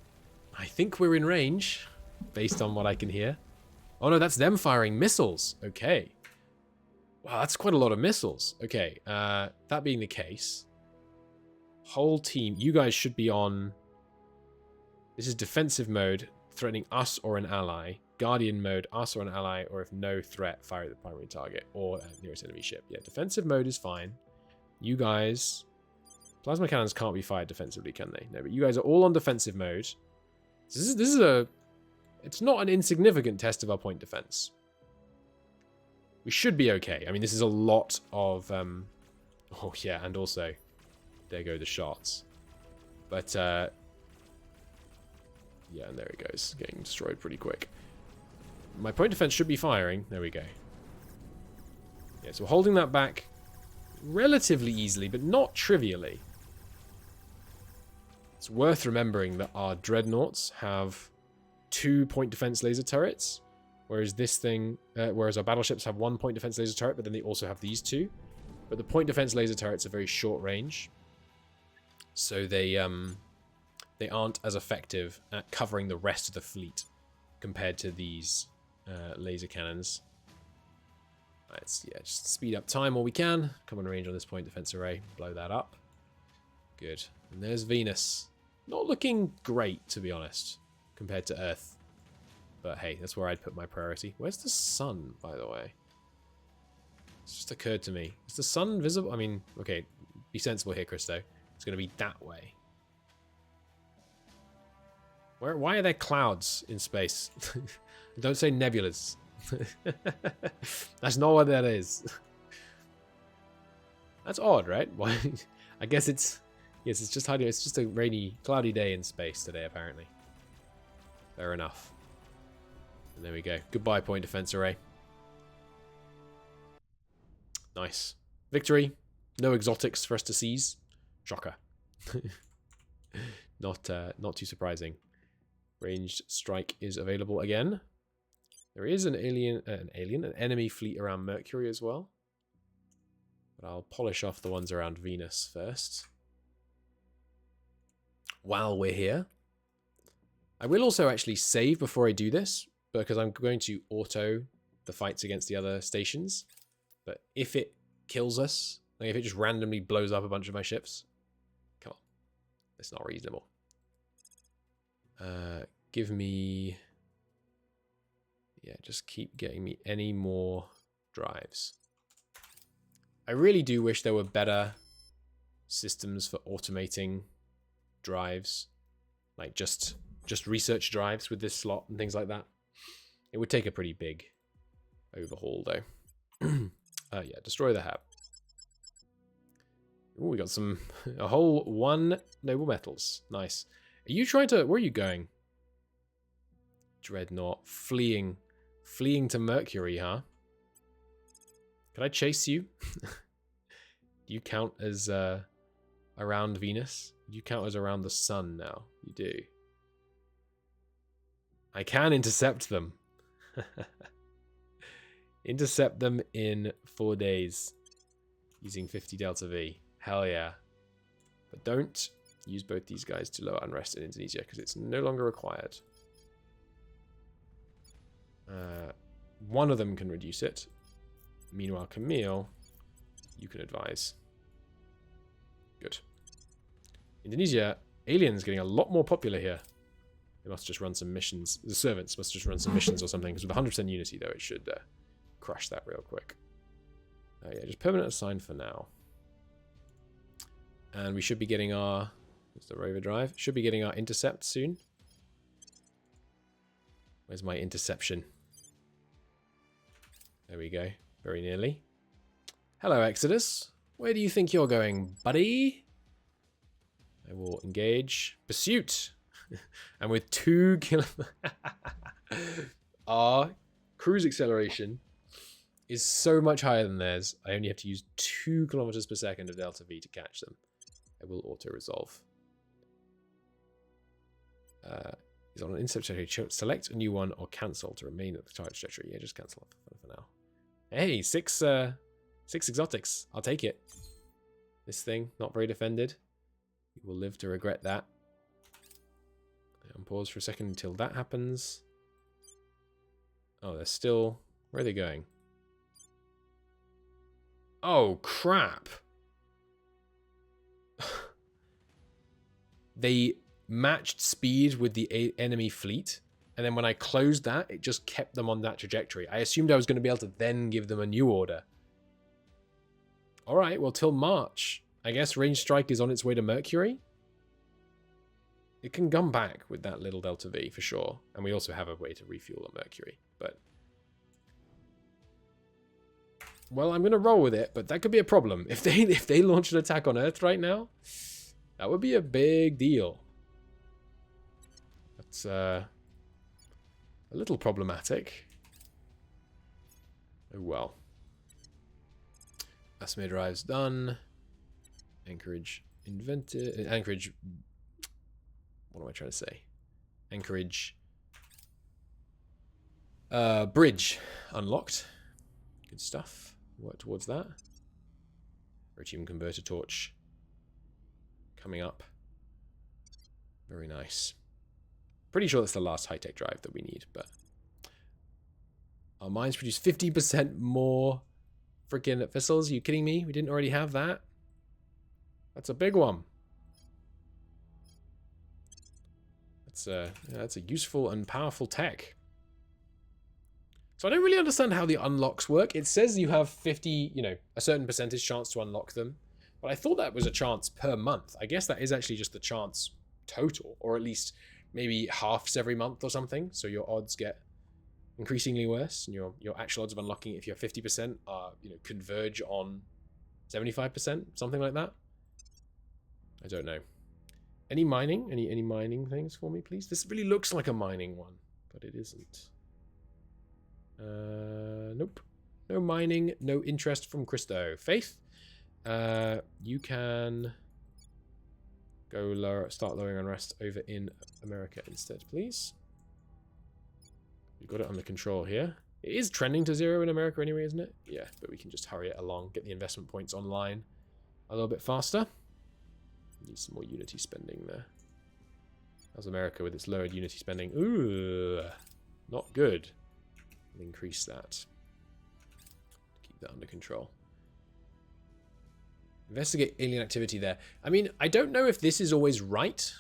I think we're in range, based on what I can hear. Oh no, that's them firing missiles. Okay. Wow, that's quite a lot of missiles. Okay, that being the case, whole team, you guys should be on... This is defensive mode, threatening us or an ally. Guardian mode, us or an ally, or if no threat, fire at the primary target or nearest enemy ship. Yeah, defensive mode is fine. You guys... Plasma cannons can't be fired defensively, can they? No, but you guys are all on defensive mode. This is a... It's not an insignificant test of our point defense. We should be okay. I mean, this is a lot of... Oh, yeah, and also... There go the shots. But, yeah, and there it goes. Getting destroyed pretty quick. My point defense should be firing. There we go. Yeah, so holding that back relatively easily, but not trivially. It's worth remembering that our dreadnoughts have 2 point defense laser turrets, whereas this thing, whereas our battleships have 1 point defense laser turret, but then they also have these 2. But the point defense laser turrets are very short range, so they aren't as effective at covering the rest of the fleet compared to these laser cannons. Let's just speed up time while we can. Come on range on this point defense array. Blow that up. Good. And there's Venus. Not looking great, to be honest, compared to Earth. But hey, that's where I'd put my priority. Where's the sun, by the way? It's just occurred to me. Is the sun visible? I mean, okay, be sensible here, Christo. It's going to be that way. Why are there clouds in space? Don't say nebulas. That's not what that is. That's odd, right? Why? I guess it's... Yes, it's just hiding. It's just a rainy, cloudy day in space today, apparently. Fair enough. And there we go. Goodbye, point defense array. Nice. Victory. No exotics for us to seize. Shocker. Not too surprising. Ranged strike is available again. There is an enemy fleet around Mercury as well. But I'll polish off the ones around Venus first. While we're here. I will also actually save before I do this, because I'm going to auto the fights against the other stations. But if it kills us, like if it just randomly blows up a bunch of my ships, come on. It's not reasonable. Give me... Yeah, just keep getting me any more drives. I really do wish there were better systems for automating drives. Like just research drives with this slot and things like that. It would take a pretty big overhaul though. Yeah, destroy the hab. Ooh, we got a whole 1 noble metals. Nice. Are you trying to... Where are you going? Dreadnought. Fleeing to Mercury, huh? Can I chase you? Do you count as around Venus? Do you count as around the sun now? You do. I can intercept them. Intercept them in 4 days using 50 Delta V. Hell yeah. But don't use both these guys to lower unrest in Indonesia because it's no longer required. One of them can reduce it. Meanwhile, Camille, you can advise. Good. Indonesia, aliens getting a lot more popular here. They must just run some missions. The servants must just run some missions or something. Because with 100% unity, though, it should crush that real quick. Oh yeah, just permanent assign for now. And we should be getting our... Where's the rover drive? Should be getting our intercept soon. Where's my interception? There we go. Very nearly. Hello, Exodus. Where do you think you're going, buddy? I will engage. Pursuit! And with 2 kilometers... Our cruise acceleration is so much higher than theirs. I only have to use 2 kilometers per second of delta V to catch them. I will auto-resolve. Is on an intercept trajectory. Select a new one or cancel to remain at the target trajectory. Yeah, just cancel for now. Hey, 6 exotics. I'll take it. This thing, not very defended. You will live to regret that. And pause for a second until that happens. Oh, they're still... Where are they going? Oh, crap. They matched speed with the enemy fleet. And then when I closed that, it just kept them on that trajectory. I assumed I was going to be able to then give them a new order. Alright, well, till March. I guess range strike is on its way to Mercury. It can come back with that little delta V for sure. And we also have a way to refuel at Mercury. But... Well, I'm going to roll with it, but that could be a problem. If they launch an attack on Earth right now, that would be a big deal. That's a little problematic. Oh well. Asmir drive's done. Anchorage invented. Anchorage. What am I trying to say? Anchorage. Bridge unlocked. Good stuff. Work towards that. Rotium converter torch coming up. Very nice. Pretty sure that's the last high-tech drive that we need, but our mines produce 50% more freaking vessels. Are you kidding me? We didn't already have that? That's a big one. That's a useful and powerful tech. So I don't really understand how the unlocks work. It says you have 50, a certain percentage chance to unlock them. But I thought that was a chance per month. I guess that is actually just the chance total, or at least maybe halves every month or something. So your odds get increasingly worse, and your actual odds of unlocking it, if you're 50%, are converge on 75%, something like that. I don't know. Any mining? Any mining things for me, please? This really looks like a mining one, but it isn't. Nope. No mining, no interest from Christo. Faith, you can go start lowering unrest over in America instead, please. We've got it under control here. It is trending to 0 in America anyway, isn't it? Yeah, but we can just hurry it along, get the investment points online a little bit faster. Need some more Unity spending there. How's America with its lowered Unity spending? Ooh, not good. Increase that. Keep that under control. Investigate alien activity there. I mean, I don't know if this is always right,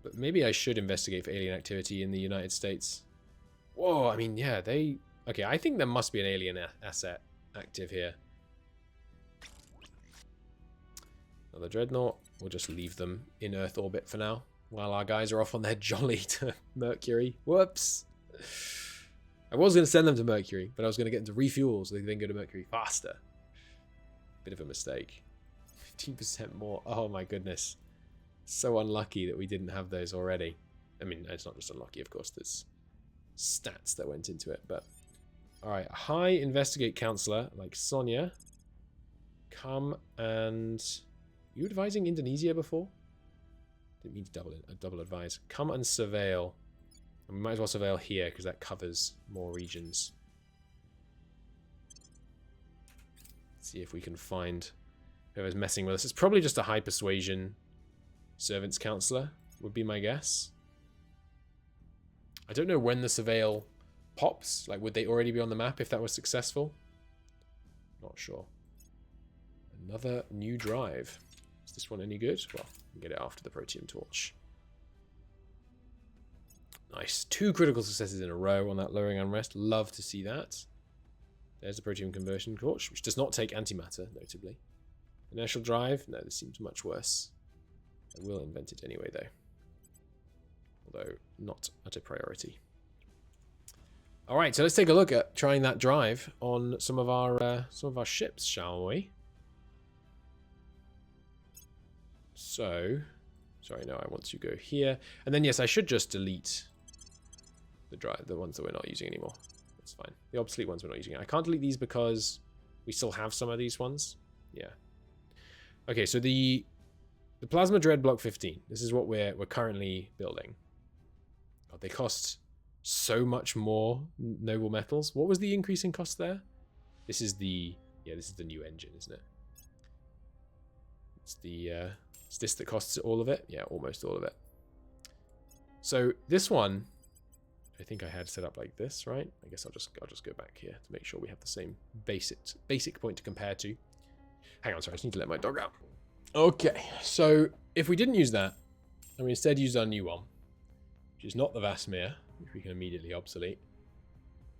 but maybe I should investigate for alien activity in the United States. Whoa, I mean, yeah, they... Okay, I think there must be an alien asset active here. Another dreadnought. We'll just leave them in Earth orbit for now, while our guys are off on their jolly to Mercury. Whoops. I was going to send them to Mercury, but I was going to get them to refuel so they then go to Mercury faster. Bit of a mistake. 15% more. Oh my goodness. So unlucky that we didn't have those already. I mean, it's not just unlucky, of course. There's stats that went into it, but... Alright, high investigate counselor, like Sonia. Come and... You advising Indonesia before? Didn't mean to double advise. Come and surveil. And we might as well surveil here, because that covers more regions. Let's see if we can find whoever's messing with us. It's probably just a high persuasion servants counselor, would be my guess. I don't know when the surveil pops. Like, would they already be on the map if that was successful? Not sure. Another new drive. Is this one any good? Well, we can get it after the protium torch. Nice. 2 critical successes in a row on that lowering unrest. Love to see that. There's the protein conversion torch, which does not take antimatter, notably. Inertial drive? No, this seems much worse. I will invent it anyway, though. Although, not at a priority. Alright, so let's take a look at trying that drive on some of our ships, shall we? So, sorry, no, I want to go here. And then, yes, I should just delete the ones that we're not using anymore. That's fine. The obsolete ones we're not using. I can't delete these because we still have some of these ones. Yeah. Okay, so the Plasma Dread Block 15. This is what we're currently building. God, they cost so much more noble metals. What was the increase in cost there? This is the new engine, isn't it? It's this that costs all of it? Yeah, almost all of it. So this one, I think I had set up like this, right? I guess I'll just go back here to make sure we have the same basic point to compare to. Hang on, sorry, I just need to let my dog out. Okay, so if we didn't use that, and we instead used our new one, which is not the Vasmir, which we can immediately obsolete.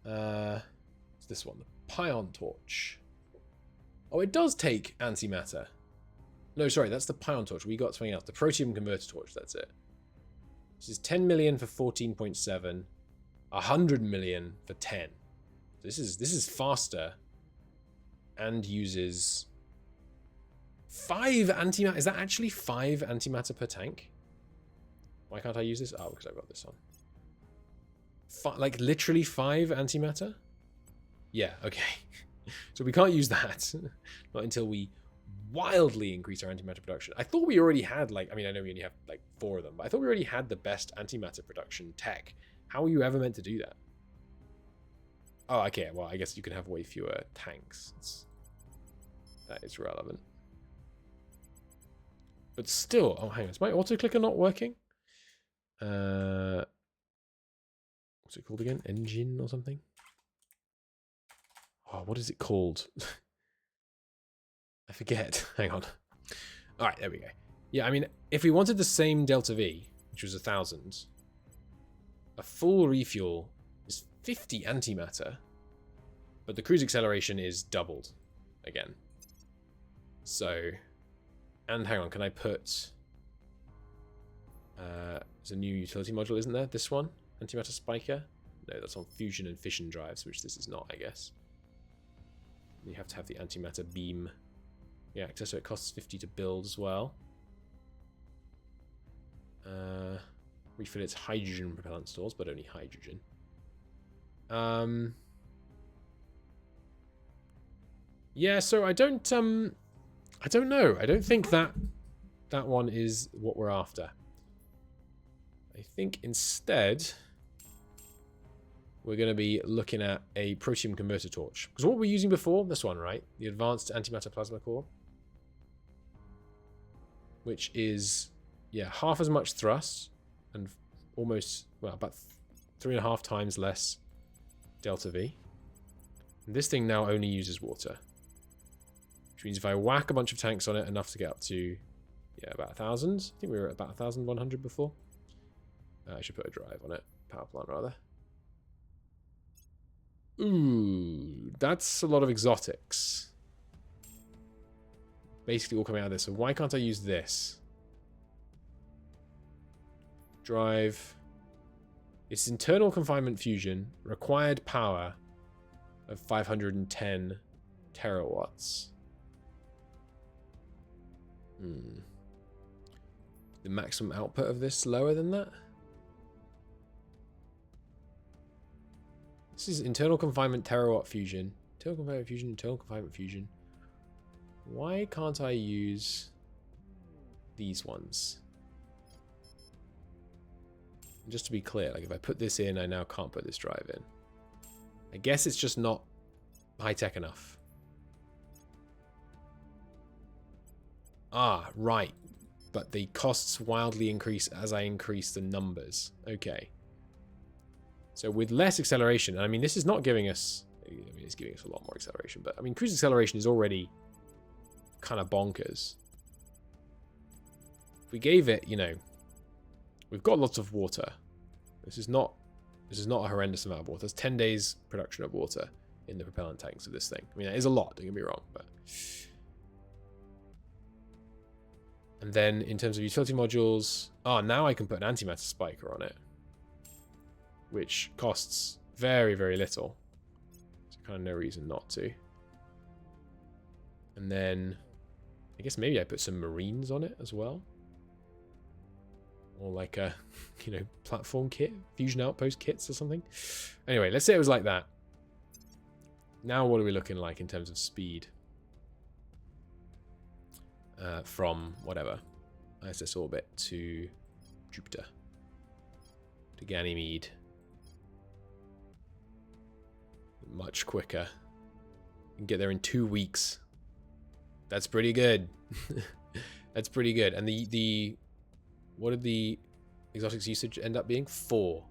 It's this one, the Pion Torch. Oh, it does take antimatter. No, sorry, that's the Pion Torch. We got something else. The Protium Converter Torch, that's it. This is 10 million for 14.7, 100 million for 10. This is faster and uses 5 antimatter. Is that actually 5 antimatter per tank? Why can't I use this? Oh, because I've got this on. Like literally 5 antimatter? Yeah, okay. So we can't use that. Not until we wildly increase our antimatter production. I thought we already had, like, I mean, I know we only have like 4 of them, but I thought we already had the best antimatter production tech. How are you ever meant to do that? Oh, okay, well, I guess you can have way fewer tanks. That is relevant. But still, oh, hang on, is my auto-clicker not working? What's it called again? Engine or something? Oh, what is it called? I forget. Hang on. All right, there we go. Yeah, I mean, if we wanted the same delta V, which was 1,000, a full refuel is 50 antimatter, but the cruise acceleration is doubled again. So, and hang on, can I put... there's a new utility module, isn't there? This one? Antimatter Spiker? No, that's on fusion and fission drives, which this is not, I guess. You have to have the antimatter beam reactor, so it costs 50 to build as well. Refit its hydrogen propellant stores, but only hydrogen. Yeah, so I don't know. I don't think that one is what we're after. I think instead we're going to be looking at a protium converter torch. Because what were we using before? This one, right? The advanced antimatter plasma core. Which is, yeah, half as much thrust and almost, well, about 3.5 times less delta V. And this thing now only uses water. Which means if I whack a bunch of tanks on it, enough to get up to, yeah, about 1,000. I think we were at about 1,100 before. I should put a drive on it. Power plant, rather. Ooh, that's a lot of exotics. Basically all coming out of this. So why can't I use this? Drive. It's internal confinement fusion. Required power of 510 terawatts. The maximum output of this lower than that? This is internal confinement terawatt fusion. Internal confinement fusion, internal confinement fusion. Why can't I use these ones? Just to be clear, like if I put this in, I now can't put this drive in. I guess it's just not high-tech enough. Ah, right. But the costs wildly increase as I increase the numbers. Okay. So with less acceleration, and I mean, this is not giving us... I mean, it's giving us a lot more acceleration, but I mean, cruise acceleration is already kind of bonkers. If we gave it, you know... We've got lots of water. This is not a horrendous amount of water. It's 10 days production of water. in the propellant tanks of this thing. I mean, that is a lot, don't get me wrong, but... And then, in terms of utility modules... Oh, now I can put an antimatter spiker on it. Which costs very, very little. So kind of no reason not to. And then... I guess maybe I put some marines on it as well. Or like a, you know, platform kit, fusion outpost kits or something. Anyway, let's say it was like that. Now what are we looking like in terms of speed? From whatever, ISS orbit to Jupiter. To Ganymede. Much quicker. You can get there in 2 weeks. That's pretty good. That's pretty good. And the what did the exotics usage end up being? 4.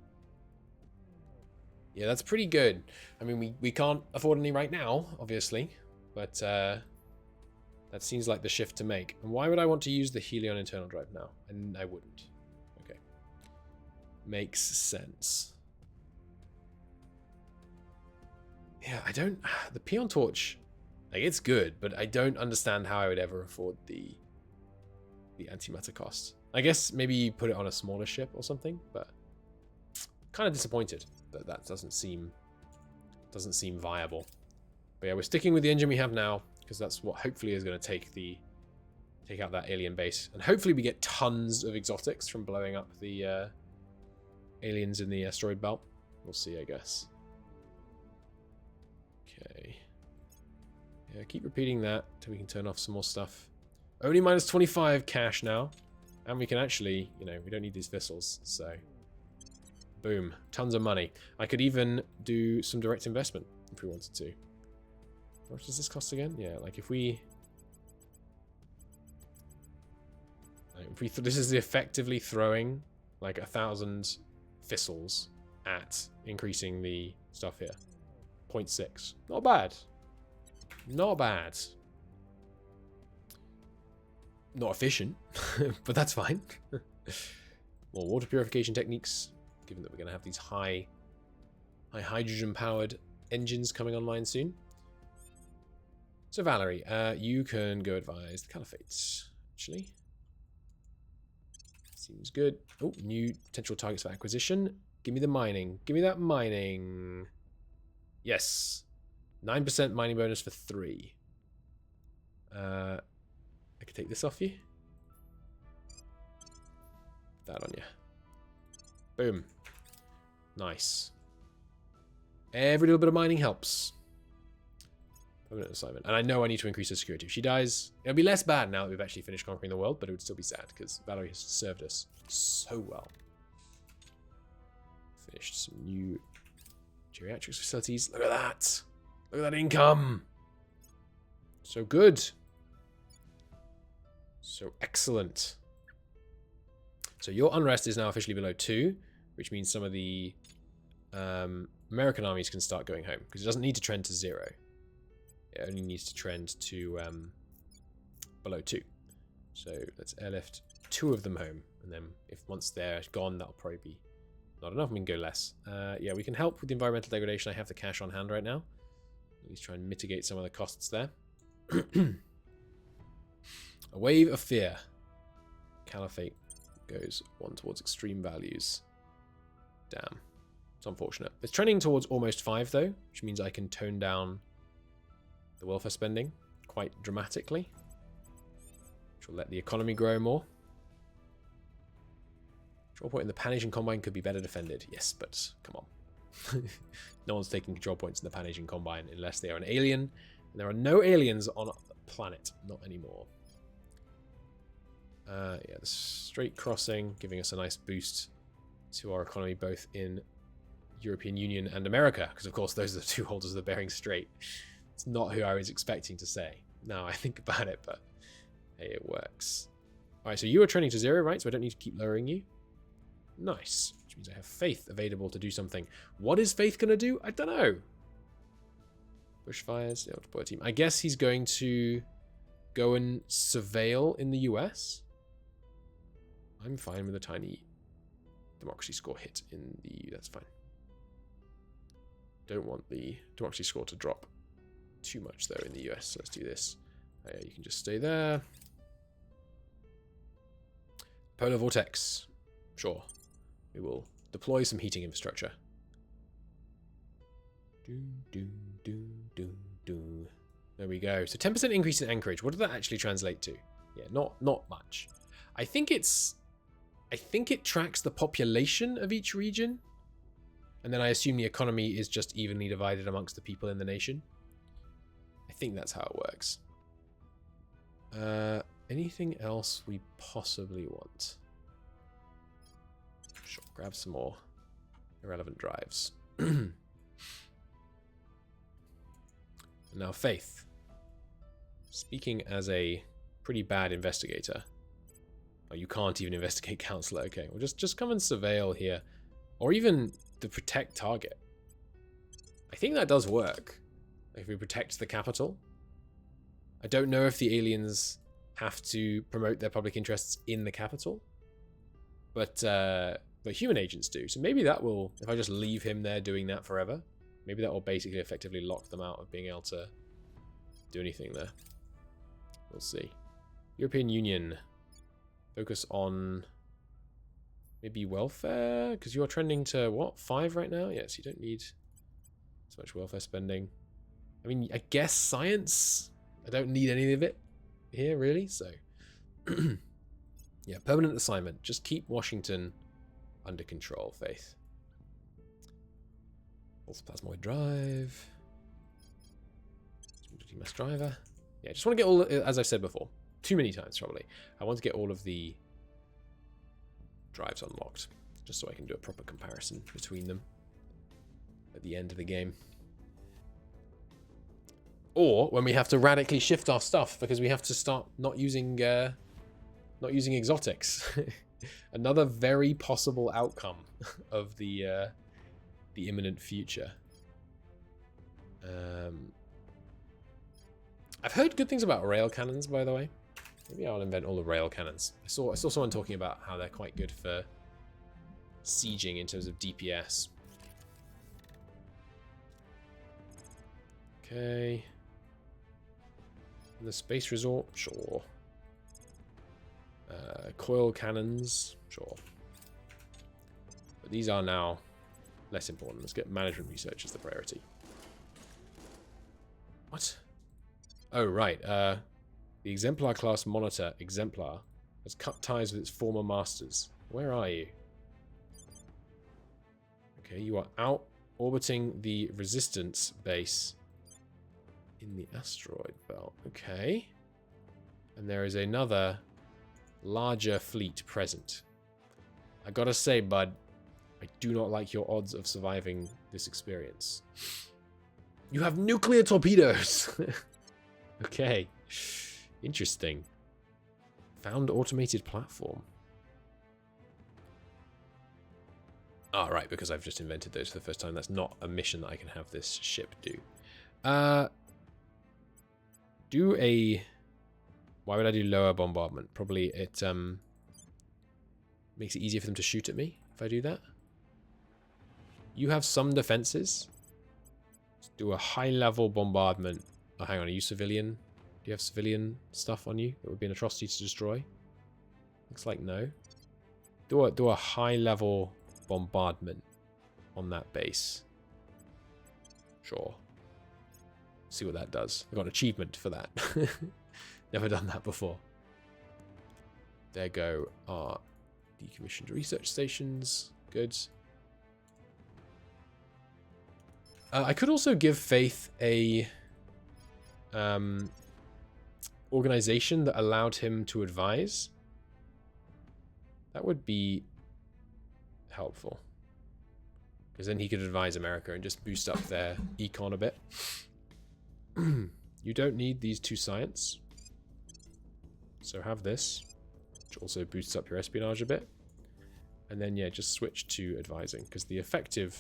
Yeah, that's pretty good. I mean, we can't afford any right now, obviously, but that seems like the shift to make. And why would I want to use the Helion internal drive now? And I wouldn't. Okay. Makes sense. Yeah, I don't... The Pion Torch, like, it's good, but I don't understand how I would ever afford the antimatter cost. I guess maybe you put it on a smaller ship or something, but kind of disappointed that that doesn't seem viable. But yeah, we're sticking with the engine we have now because that's what hopefully is going to take out that alien base, and hopefully we get tons of exotics from blowing up the aliens in the asteroid belt. We'll see, I guess. Okay. Yeah, keep repeating that till we can turn off some more stuff. Only minus 25 cash now. And we can actually, you know, we don't need these vessels, so... Boom. Tons of money. I could even do some direct investment if we wanted to. How much does this cost again? Yeah, like if we... this is effectively throwing like 1,000 thistles at increasing the stuff here. 0.6. Not bad. Not bad. Not efficient, but that's fine. More water purification techniques, given that we're going to have these high hydrogen-powered engines coming online soon. So Valerie, you can go advise the Caliphate, actually. Seems good. Oh, new potential targets for acquisition. Give me the mining. Give me that mining. Yes. 9% mining bonus for 3. I could take this off you. Put that on you. Boom. Nice. Every little bit of mining helps. Permanent assignment. And I know I need to increase her security. If she dies, it'll be less bad now that we've actually finished conquering the world, but it would still be sad because Valerie has served us so well. Finished some new geriatrics facilities. Look at that. Look at that income. So good. So excellent. So your unrest is now officially below 2, which means some of the American armies can start going home because it doesn't need to trend to 0. It only needs to trend to below 2. So let's airlift 2 of them home, and then if once they're gone, that'll probably be not enough. We can go less. Yeah, we can help with the environmental degradation. I have the cash on hand right now. At least try and mitigate some of the costs there. A wave of fear. Caliphate goes 1 towards extreme values. Damn. It's unfortunate. It's trending towards almost 5 though, which means I can tone down the welfare spending quite dramatically, which will let the economy grow more. Control point in the Pan-Asian Combine could be better defended. Yes, but come on. No one's taking control points in the Pan-Asian Combine unless they are an alien. And there are no aliens on the planet. Not anymore. Yeah, the Strait crossing, giving us a nice boost to our economy, both in European Union and America, because of course those are the 2 holders of the Bering Strait. It's not who I was expecting to say. Now I think about it, but hey, it works. Alright, so you are trending to 0, right? So I don't need to keep lowering you. Nice. Which means I have Faith available to do something. What is Faith going to do? I don't know. Bushfires, yeah, deploy a team. I guess he's going to go and surveil in the US. I'm fine with a tiny democracy score hit in the EU. That's fine. Don't want the democracy score to drop too much though in the US. So let's do this. Oh, yeah, you can just stay there. Polar vortex. Sure. We will deploy some heating infrastructure. There we go. So 10% increase in anchorage. What did that actually translate to? Yeah, not much. I think it tracks the population of each region. And then I assume the economy is just evenly divided amongst the people in the nation. I think that's how it works. Anything else we possibly want? Sure, grab some more irrelevant drives. And now faith. Speaking as a pretty bad investigator. Oh, you can't even investigate counselor. Okay, well just come and surveil here. Or even the protect target. I think that does work. If we protect the capital. I don't know if the aliens have to promote their public interests in the capital. But human agents do. So maybe that will, if I just leave him there doing that forever, maybe that will basically effectively lock them out of being able to do anything there. We'll see. European Union. Focus on maybe welfare? Because you are trending to, what, 5 right now? Yes, you don't need so much welfare spending. I mean, I guess science. I don't need any of it here, really. So, yeah, permanent assignment. Just keep Washington under control, Faith. Also plasmoid drive. Mass driver. Yeah, just want to get all, as I've said before, too many times probably. I want to get all of the drives unlocked, just so I can do a proper comparison between them at the end of the game. Or when we have to radically shift our stuff because we have to start not using exotics. Another very possible outcome of the imminent future. I've heard good things about rail cannons, by the way. Maybe I'll invent all the rail cannons. I saw someone talking about how they're quite good for sieging in terms of DPS. Okay. The space resort, sure. Coil cannons, sure. But these are now less important. Let's get management research as the priority. What? Oh, right. The Exemplar class monitor, Exemplar, has cut ties with its former masters. Where are you? Okay, you are out orbiting the resistance base in the asteroid belt. Okay. And there is another larger fleet present. I gotta say, bud, I do not like your odds of surviving this experience. You have nuclear torpedoes! Okay. Interesting. Found automated platform. Ah, right, because I've just invented those for the first time. That's not a mission that I can have this ship do. Do a... Why would I do lower bombardment? Probably it makes it easier for them to shoot at me if I do that. You have some defenses. Let's do a high-level bombardment. Oh, hang on, are you civilian? Do you have civilian stuff on you that would be an atrocity to destroy? Looks like no. Do a high-level bombardment on that base. Sure. See what that does. I got an achievement for that. Never done that before. There go our decommissioned research stations. Good. I could also give Faith a organization that allowed him to advise. That would be helpful. Because then he could advise America and just boost up their econ a bit. You don't need these 2 science. So have this, which also boosts up your espionage a bit. And then, yeah, just switch to advising, because the effective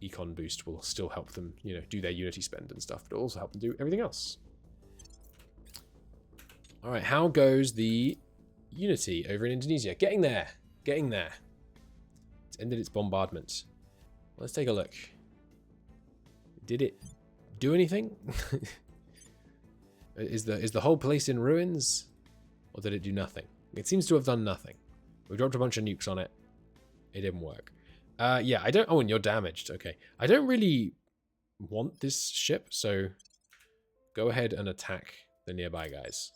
econ boost will still help them, you know, do their Unity spend and stuff, but it'll also help them do everything else. All right, how goes the Unity over in Indonesia? Getting there. Getting there. It's ended its bombardment. Let's take a look. Did it do anything? Is the whole place in ruins? Or did it do nothing? It seems to have done nothing. We dropped a bunch of nukes on it. It didn't work. Yeah, I don't... Oh, and you're damaged. Okay. I don't really want this ship, so go ahead and attack the nearby guys.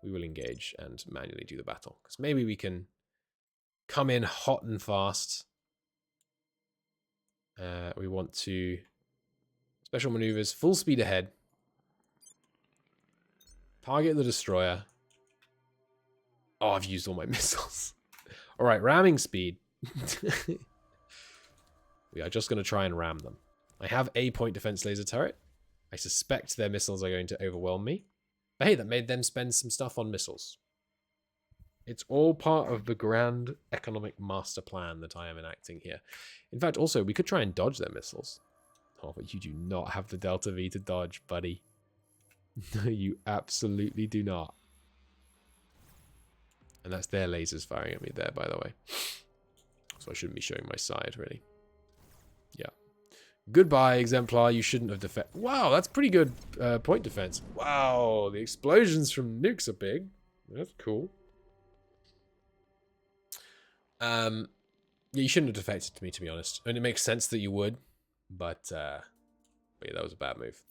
We will engage and manually do the battle. Because maybe we can come in hot and fast. We want to... Special maneuvers, full speed ahead. Target the destroyer. Oh, I've used all my missiles. Alright, ramming speed. We are just going to try and ram them. I have a point defense laser turret. I suspect their missiles are going to overwhelm me. But hey, that made them spend some stuff on missiles. It's all part of the grand economic master plan that I am enacting here. In fact, also, we could try and dodge their missiles. Oh, but you do not have the Delta V to dodge, buddy. No, you absolutely do not. And that's their lasers firing at me there, by the way. So I shouldn't be showing my side, really. Yeah. Goodbye, Exemplar. You shouldn't have defended. Wow, that's pretty good point defense. Wow, the explosions from nukes are big. That's cool. Yeah, you shouldn't have defected to me, to be honest. I mean, it makes sense that you would, but yeah, that was a bad move.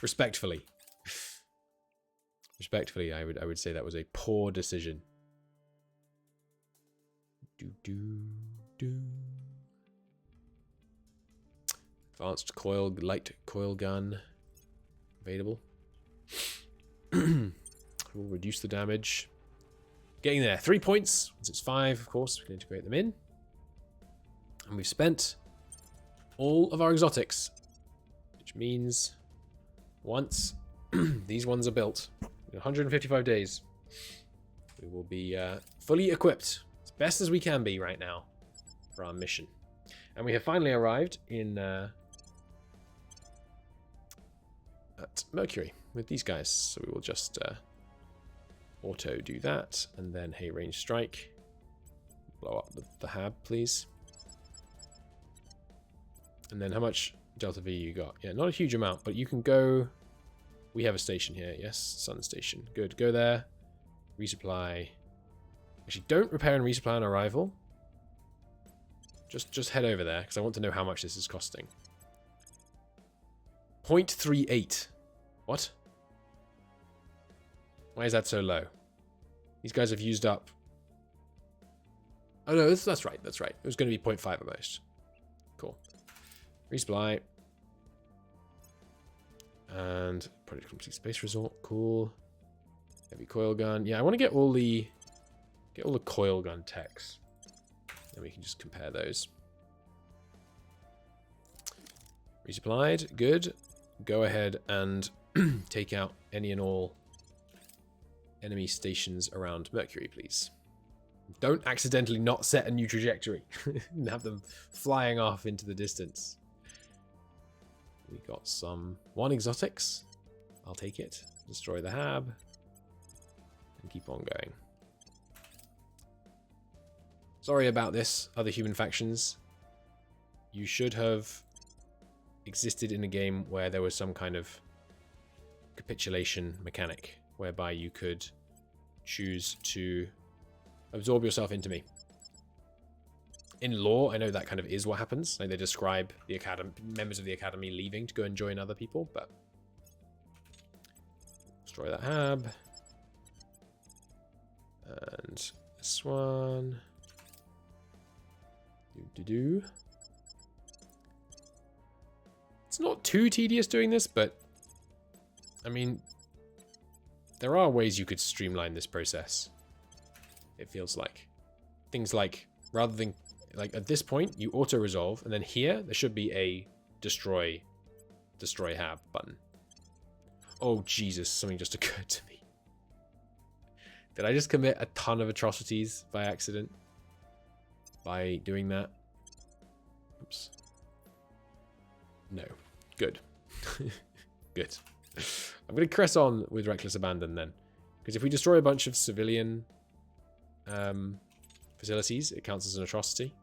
Respectfully. Respectfully, I would say that was a poor decision. Advanced light coil gun available. We'll reduce the damage. Getting there. 3 points. Once it's 5, of course, we can integrate them in. And we've spent all of our exotics, which means once these ones are built, in 155 days, we will be fully equipped as best as we can be right now for our mission. And we have finally arrived in at Mercury with these guys. So we will just auto do that, and then hey, range strike. Blow up the hab, please. And then how much Delta V you got? Yeah, not a huge amount, but you can go... We have a station here, yes, Sun Station. Good, go there. Resupply. Actually, don't repair and resupply on arrival. Just head over there, because I want to know how much this is costing. 0.38. What? Why is that so low? These guys have used up... Oh no, that's right, that's right. It was going to be 0.5 at most. Cool. Resupply. And Project Complete Space Resort, cool. Heavy coil gun. Yeah, I want to get all the coil gun techs. And we can just compare those. Resupplied, good. Go ahead and take out any and all enemy stations around Mercury, please. Don't accidentally not set a new trajectory and have them flying off into the distance. We got some 1 exotics. I'll take it. Destroy the hab. And keep on going. Sorry about this, other human factions. You should have existed in a game where there was some kind of capitulation mechanic whereby you could choose to absorb yourself into me. In lore, I know that kind of is what happens. Like they describe the members of the academy leaving to go and join other people, but destroy that hab. And this one. It's not too tedious doing this, but I mean, there are ways you could streamline this process. It feels like things like, rather than like at this point you auto resolve, and then here there should be a destroy hab button. Oh Jesus, something just occurred to me. Did I just commit a ton of atrocities by accident by doing that? Oops. No. Good. Good. I'm going to press on with reckless abandon then, because if we destroy a bunch of civilian facilities, it counts as an atrocity.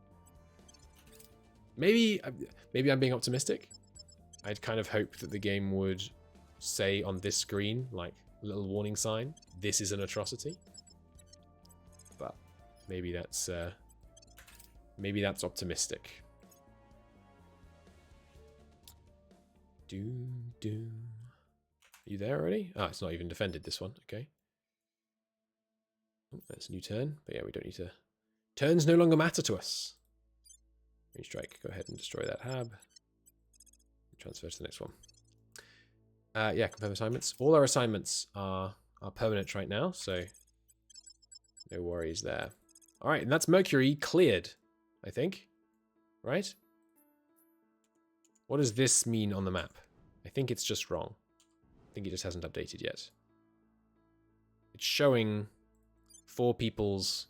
Maybe I'm being optimistic. I'd kind of hope that the game would say on this screen, like a little warning sign, this is an atrocity. But maybe that's optimistic. Doom, doom. Are you there already? Ah, it's not even defended, this one. Okay. Oh, that's a new turn. But yeah, we don't need to... Turns no longer matter to us. Range strike. Go ahead and destroy that hab. Transfer to the next one. Yeah, confirm assignments. All our assignments are permanent right now, so no worries there. All right, and that's Mercury cleared, I think. Right? What does this mean on the map? I think it's just wrong. I think it just hasn't updated yet. It's showing 4 people's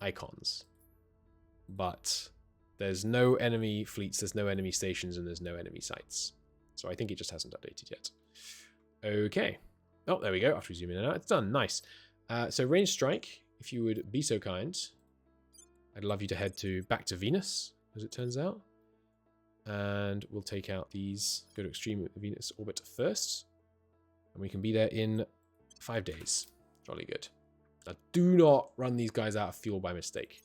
icons, but there's no enemy fleets, there's no enemy stations, and there's no enemy sites. So I think it just hasn't updated yet. Okay. Oh, there we go. After we zoom in and out, it's done. Nice. So range strike, if you would be so kind, I'd love you to head back to Venus, as it turns out. And we'll take out these, go to extreme Venus orbit first. And we can be there in 5 days. Jolly good. Now, do not run these guys out of fuel by mistake.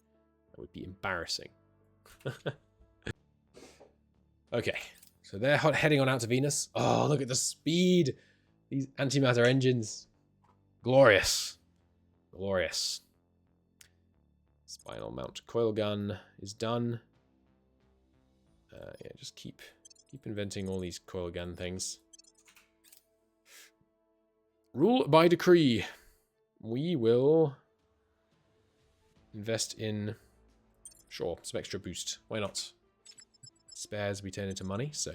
That would be embarrassing. Okay, so they're heading on out to Venus. Oh, look at the speed. These antimatter engines. Glorious. Glorious. Spinal mount coil gun is done. Yeah, just keep inventing all these coil gun things. Rule by decree. We will invest in, sure, some extra boost. Why not? Spares we turn into money, so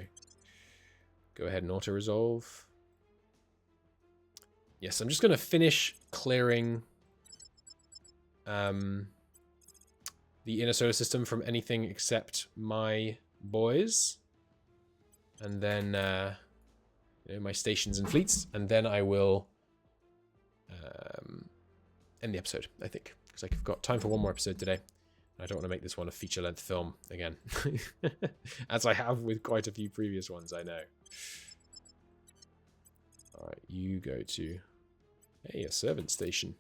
go ahead and auto-resolve. Yes, I'm just going to finish clearing the inner solar system from anything except my boys. And then my stations and fleets. And then I will end the episode, I think. Because I've got time for one more episode today. I don't want to make this one a feature-length film again. As I have with quite a few previous ones, I know. Alright, you go to... Hey, a servant station.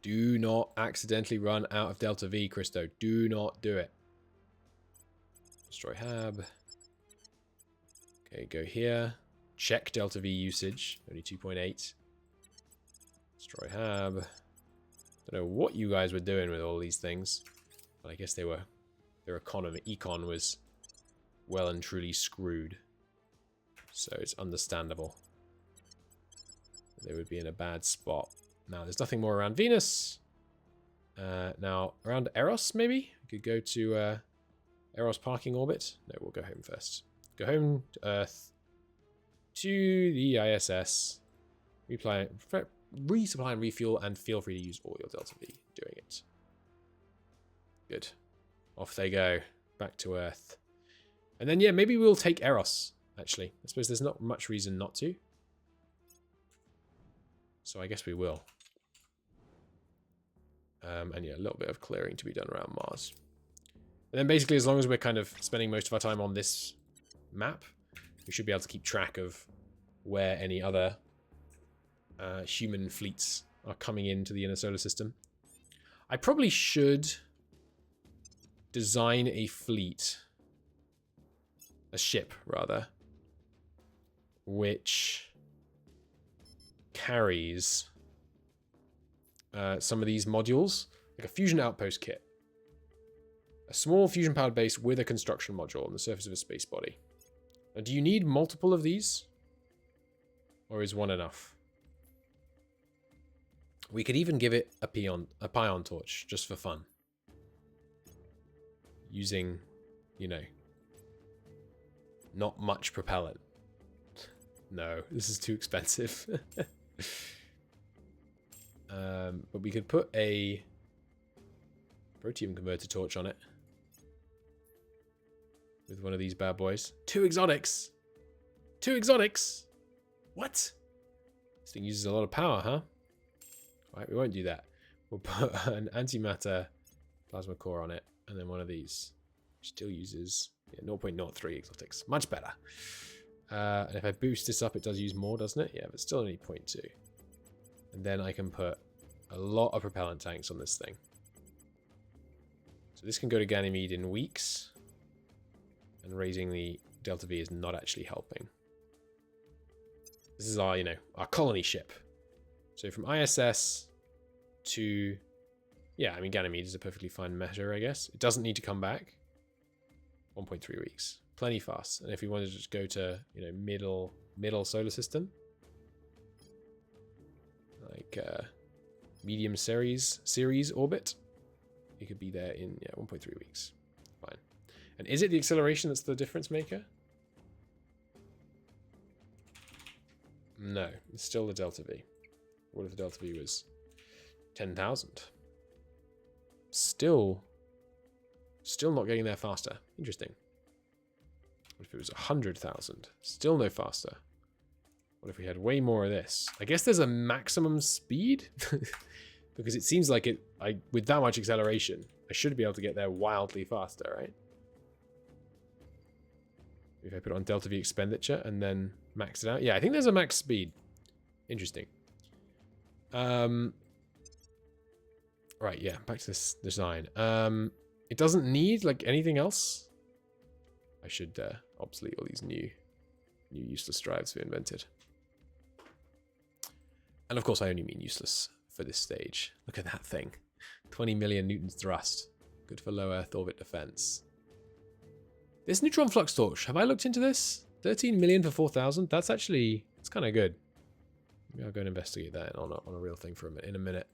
Do not accidentally run out of Delta V, Christo. Do not do it. Destroy hab. Okay, go here. Check Delta V usage. Only 2.8. Destroy hab. Don't know what you guys were doing with all these things, but I guess their econ was well and truly screwed. So it's understandable. They would be in a bad spot. Now, there's nothing more around Venus. Now, around Eros, maybe? We could go to Eros parking orbit. No, we'll go home first. Go home to Earth. To the ISS. Resupply and refuel, and feel free to use all your Delta V doing it. Good. Off they go. Back to Earth. And then, yeah, maybe we'll take Eros, actually. I suppose there's not much reason not to. So I guess we will. And yeah, a little bit of clearing to be done around Mars. And then basically, as long as we're kind of spending most of our time on this map, we should be able to keep track of where any other human fleets are coming into the inner solar system. I probably should design a fleet, a ship rather, which carries some of these modules, like a fusion outpost kit. A small fusion powered base with a construction module on the surface of a space body. Now, do you need multiple of these? Or is one enough? We could even give it a pion torch, just for fun. Using, you know, not much propellant. No, this is too expensive. But we could put a protium converter torch on it. With one of these bad boys. 2 exotics! 2 exotics! What? This thing uses a lot of power, huh? Right, we won't do that. We'll put an antimatter plasma core on it, and then one of these. Still uses 0.03 exotics. Much better. And if I boost this up, it does use more, doesn't it? Yeah, but still only 0.2. And then I can put a lot of propellant tanks on this thing. So this can go to Ganymede in weeks. And raising the Delta V is not actually helping. This is our, our colony ship. So from ISS to... Yeah, I mean, Ganymede is a perfectly fine measure, I guess. It doesn't need to come back. 1.3 weeks. Plenty fast. And if we wanted to just go to, middle solar system, like medium series orbit, you could be there in 1.3 weeks. Fine. And is it the acceleration that's the difference maker? No, it's still the Delta V. What if the Delta V was 10,000? Still not getting there faster. Interesting. What if it was 100,000? Still no faster. What if we had way more of this? I guess there's a maximum speed because it seems like with that much acceleration, I should be able to get there wildly faster, right? If I put it on Delta V expenditure and then max it out. Yeah, I think there's a max speed. Interesting. Right, yeah, back to this design. It doesn't need like anything else. I should obsolete all these new useless drives we invented. And of course I only mean useless for this stage. Look at that thing. 20 million newtons thrust. Good for low Earth orbit defense. This neutron flux torch, have I looked into this? 13 million for 4,000? That's kind of good. Maybe I'll go and investigate that on a real thing in a minute.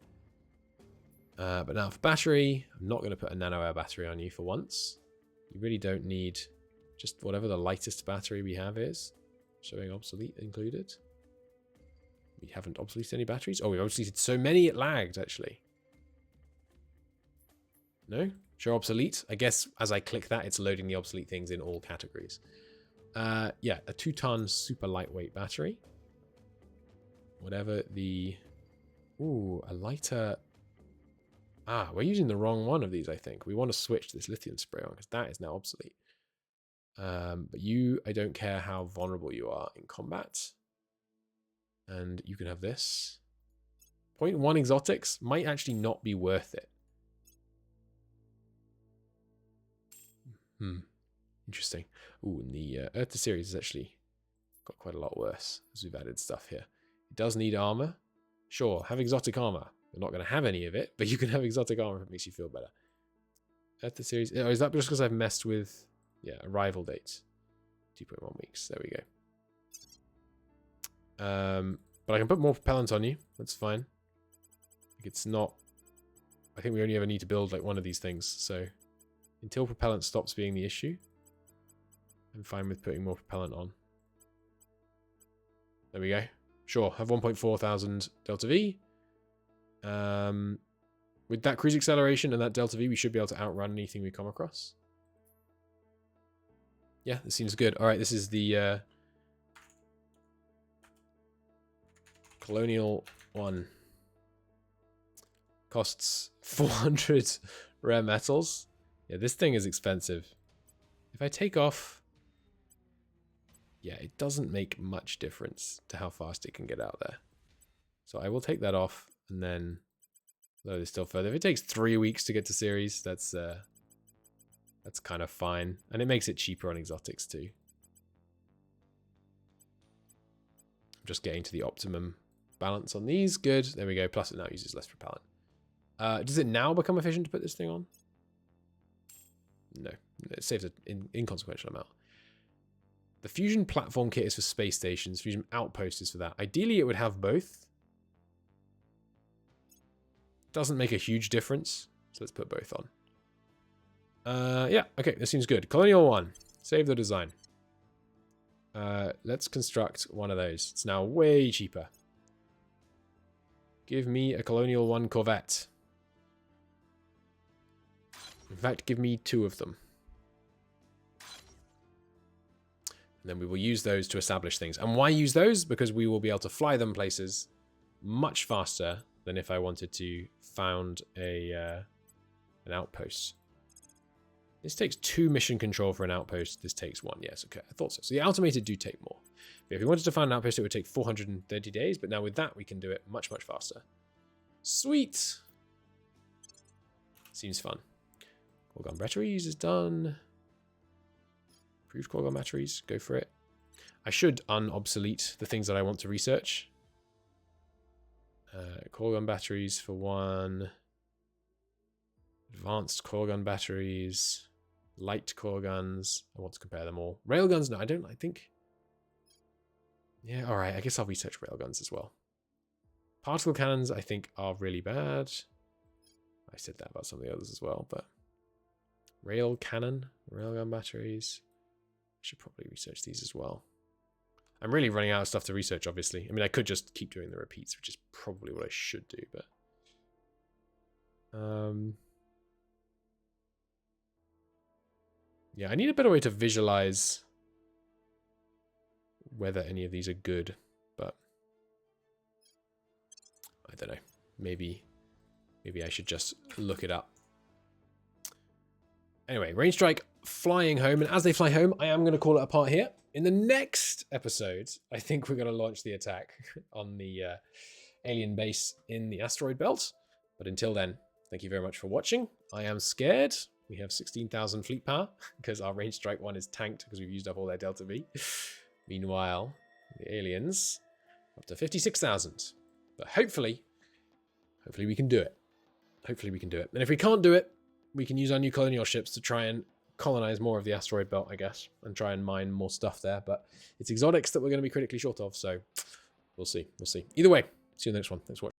But now for battery, I'm not going to put a nano air battery on you for once. You really don't need just whatever the lightest battery we have is. Showing obsolete included. We haven't obsoleted any batteries. Oh, we obsoleted so many it lagged, actually. No? Show obsolete. I guess as I click that, it's loading the obsolete things in all categories. Yeah, a 2-ton super lightweight battery. Whatever the... Ooh, a lighter... Ah, we're using the wrong one of these, I think. We want to switch this lithium spray on because that is now obsolete. But I don't care how vulnerable you are in combat. And you can have this. 0.1 exotics might actually not be worth it. Interesting. Ooh, and the Earth to Ceres has actually got quite a lot worse as we've added stuff here. It does need armor. Sure, have exotic armor. You're not going to have any of it, but you can have exotic armor if it makes you feel better. At the series, oh, is that just because I've messed with, arrival dates? 2.1 weeks. There we go. But I can put more propellant on you. That's fine. It's not. I think we only ever need to build like one of these things. So until propellant stops being the issue, I'm fine with putting more propellant on. There we go. Sure, have 1.4 thousand Delta V. With that cruise acceleration and that Delta V, we should be able to outrun anything we come across. Yeah, this seems good. All right, this is the Colonial one. Costs 400 rare metals. Yeah, this thing is expensive. If I take off... Yeah, it doesn't make much difference to how fast it can get out there. So I will take that off and then load it still further. If it takes 3 weeks to get to Ceres, that's kind of fine. And it makes it cheaper on exotics too. I'm just getting to the optimum balance on these. Good. There we go. Plus it now uses less propellant. Does it now become efficient to put this thing on? No. It saves an inconsequential amount. The fusion platform kit is for space stations. Fusion outpost is for that. Ideally, it would have both. Doesn't make a huge difference. So let's put both on. Yeah, okay, this seems good. Colonial 1. Save the design. Let's construct one of those. It's now way cheaper. Give me a Colonial 1 Corvette. In fact, give me 2 of them. And then we will use those to establish things. And why use those? Because we will be able to fly them places much faster than if I wanted to found an outpost. This takes 2 mission control for an outpost. This takes 1. Yes, okay. I thought so. So the automated do take more. But if we wanted to find an outpost, it would take 430 days. But now with that, we can do it much, much faster. Sweet. Seems fun. Core gun batteries is done. Improved core gun batteries. Go for it. I should unobsolete the things that I want to research. Core gun batteries for 1. Advanced core gun batteries. Light core guns. I want to compare them all. Railguns, no, I don't. I think. Yeah, all right. I guess I'll research railguns as well. Particle cannons, I think, are really bad. I said that about some of the others as well, but rail cannon, railgun batteries. I should probably research these as well. I'm really running out of stuff to research, obviously. I mean, I could just keep doing the repeats, which is probably what I should do, but yeah, I need a better way to visualize whether any of these are good, but I don't know. Maybe I should just look it up. Anyway, range strike flying home, and as they fly home, I am going to call it a part here. In the next episode, I think we're going to launch the attack on the alien base in the asteroid belt. But until then, thank you very much for watching. I am scared. We have 16,000 fleet power because our range strike one is tanked because we've used up all their Delta V. Meanwhile, the aliens up to 56,000. But hopefully we can do it. Hopefully we can do it. And if we can't do it, we can use our new colonial ships to try and colonize more of the asteroid belt, I guess, and try and mine more stuff there. But it's exotics that we're going to be critically short of, so we'll see. We'll see. Either way, see you in the next one. Thanks for watching.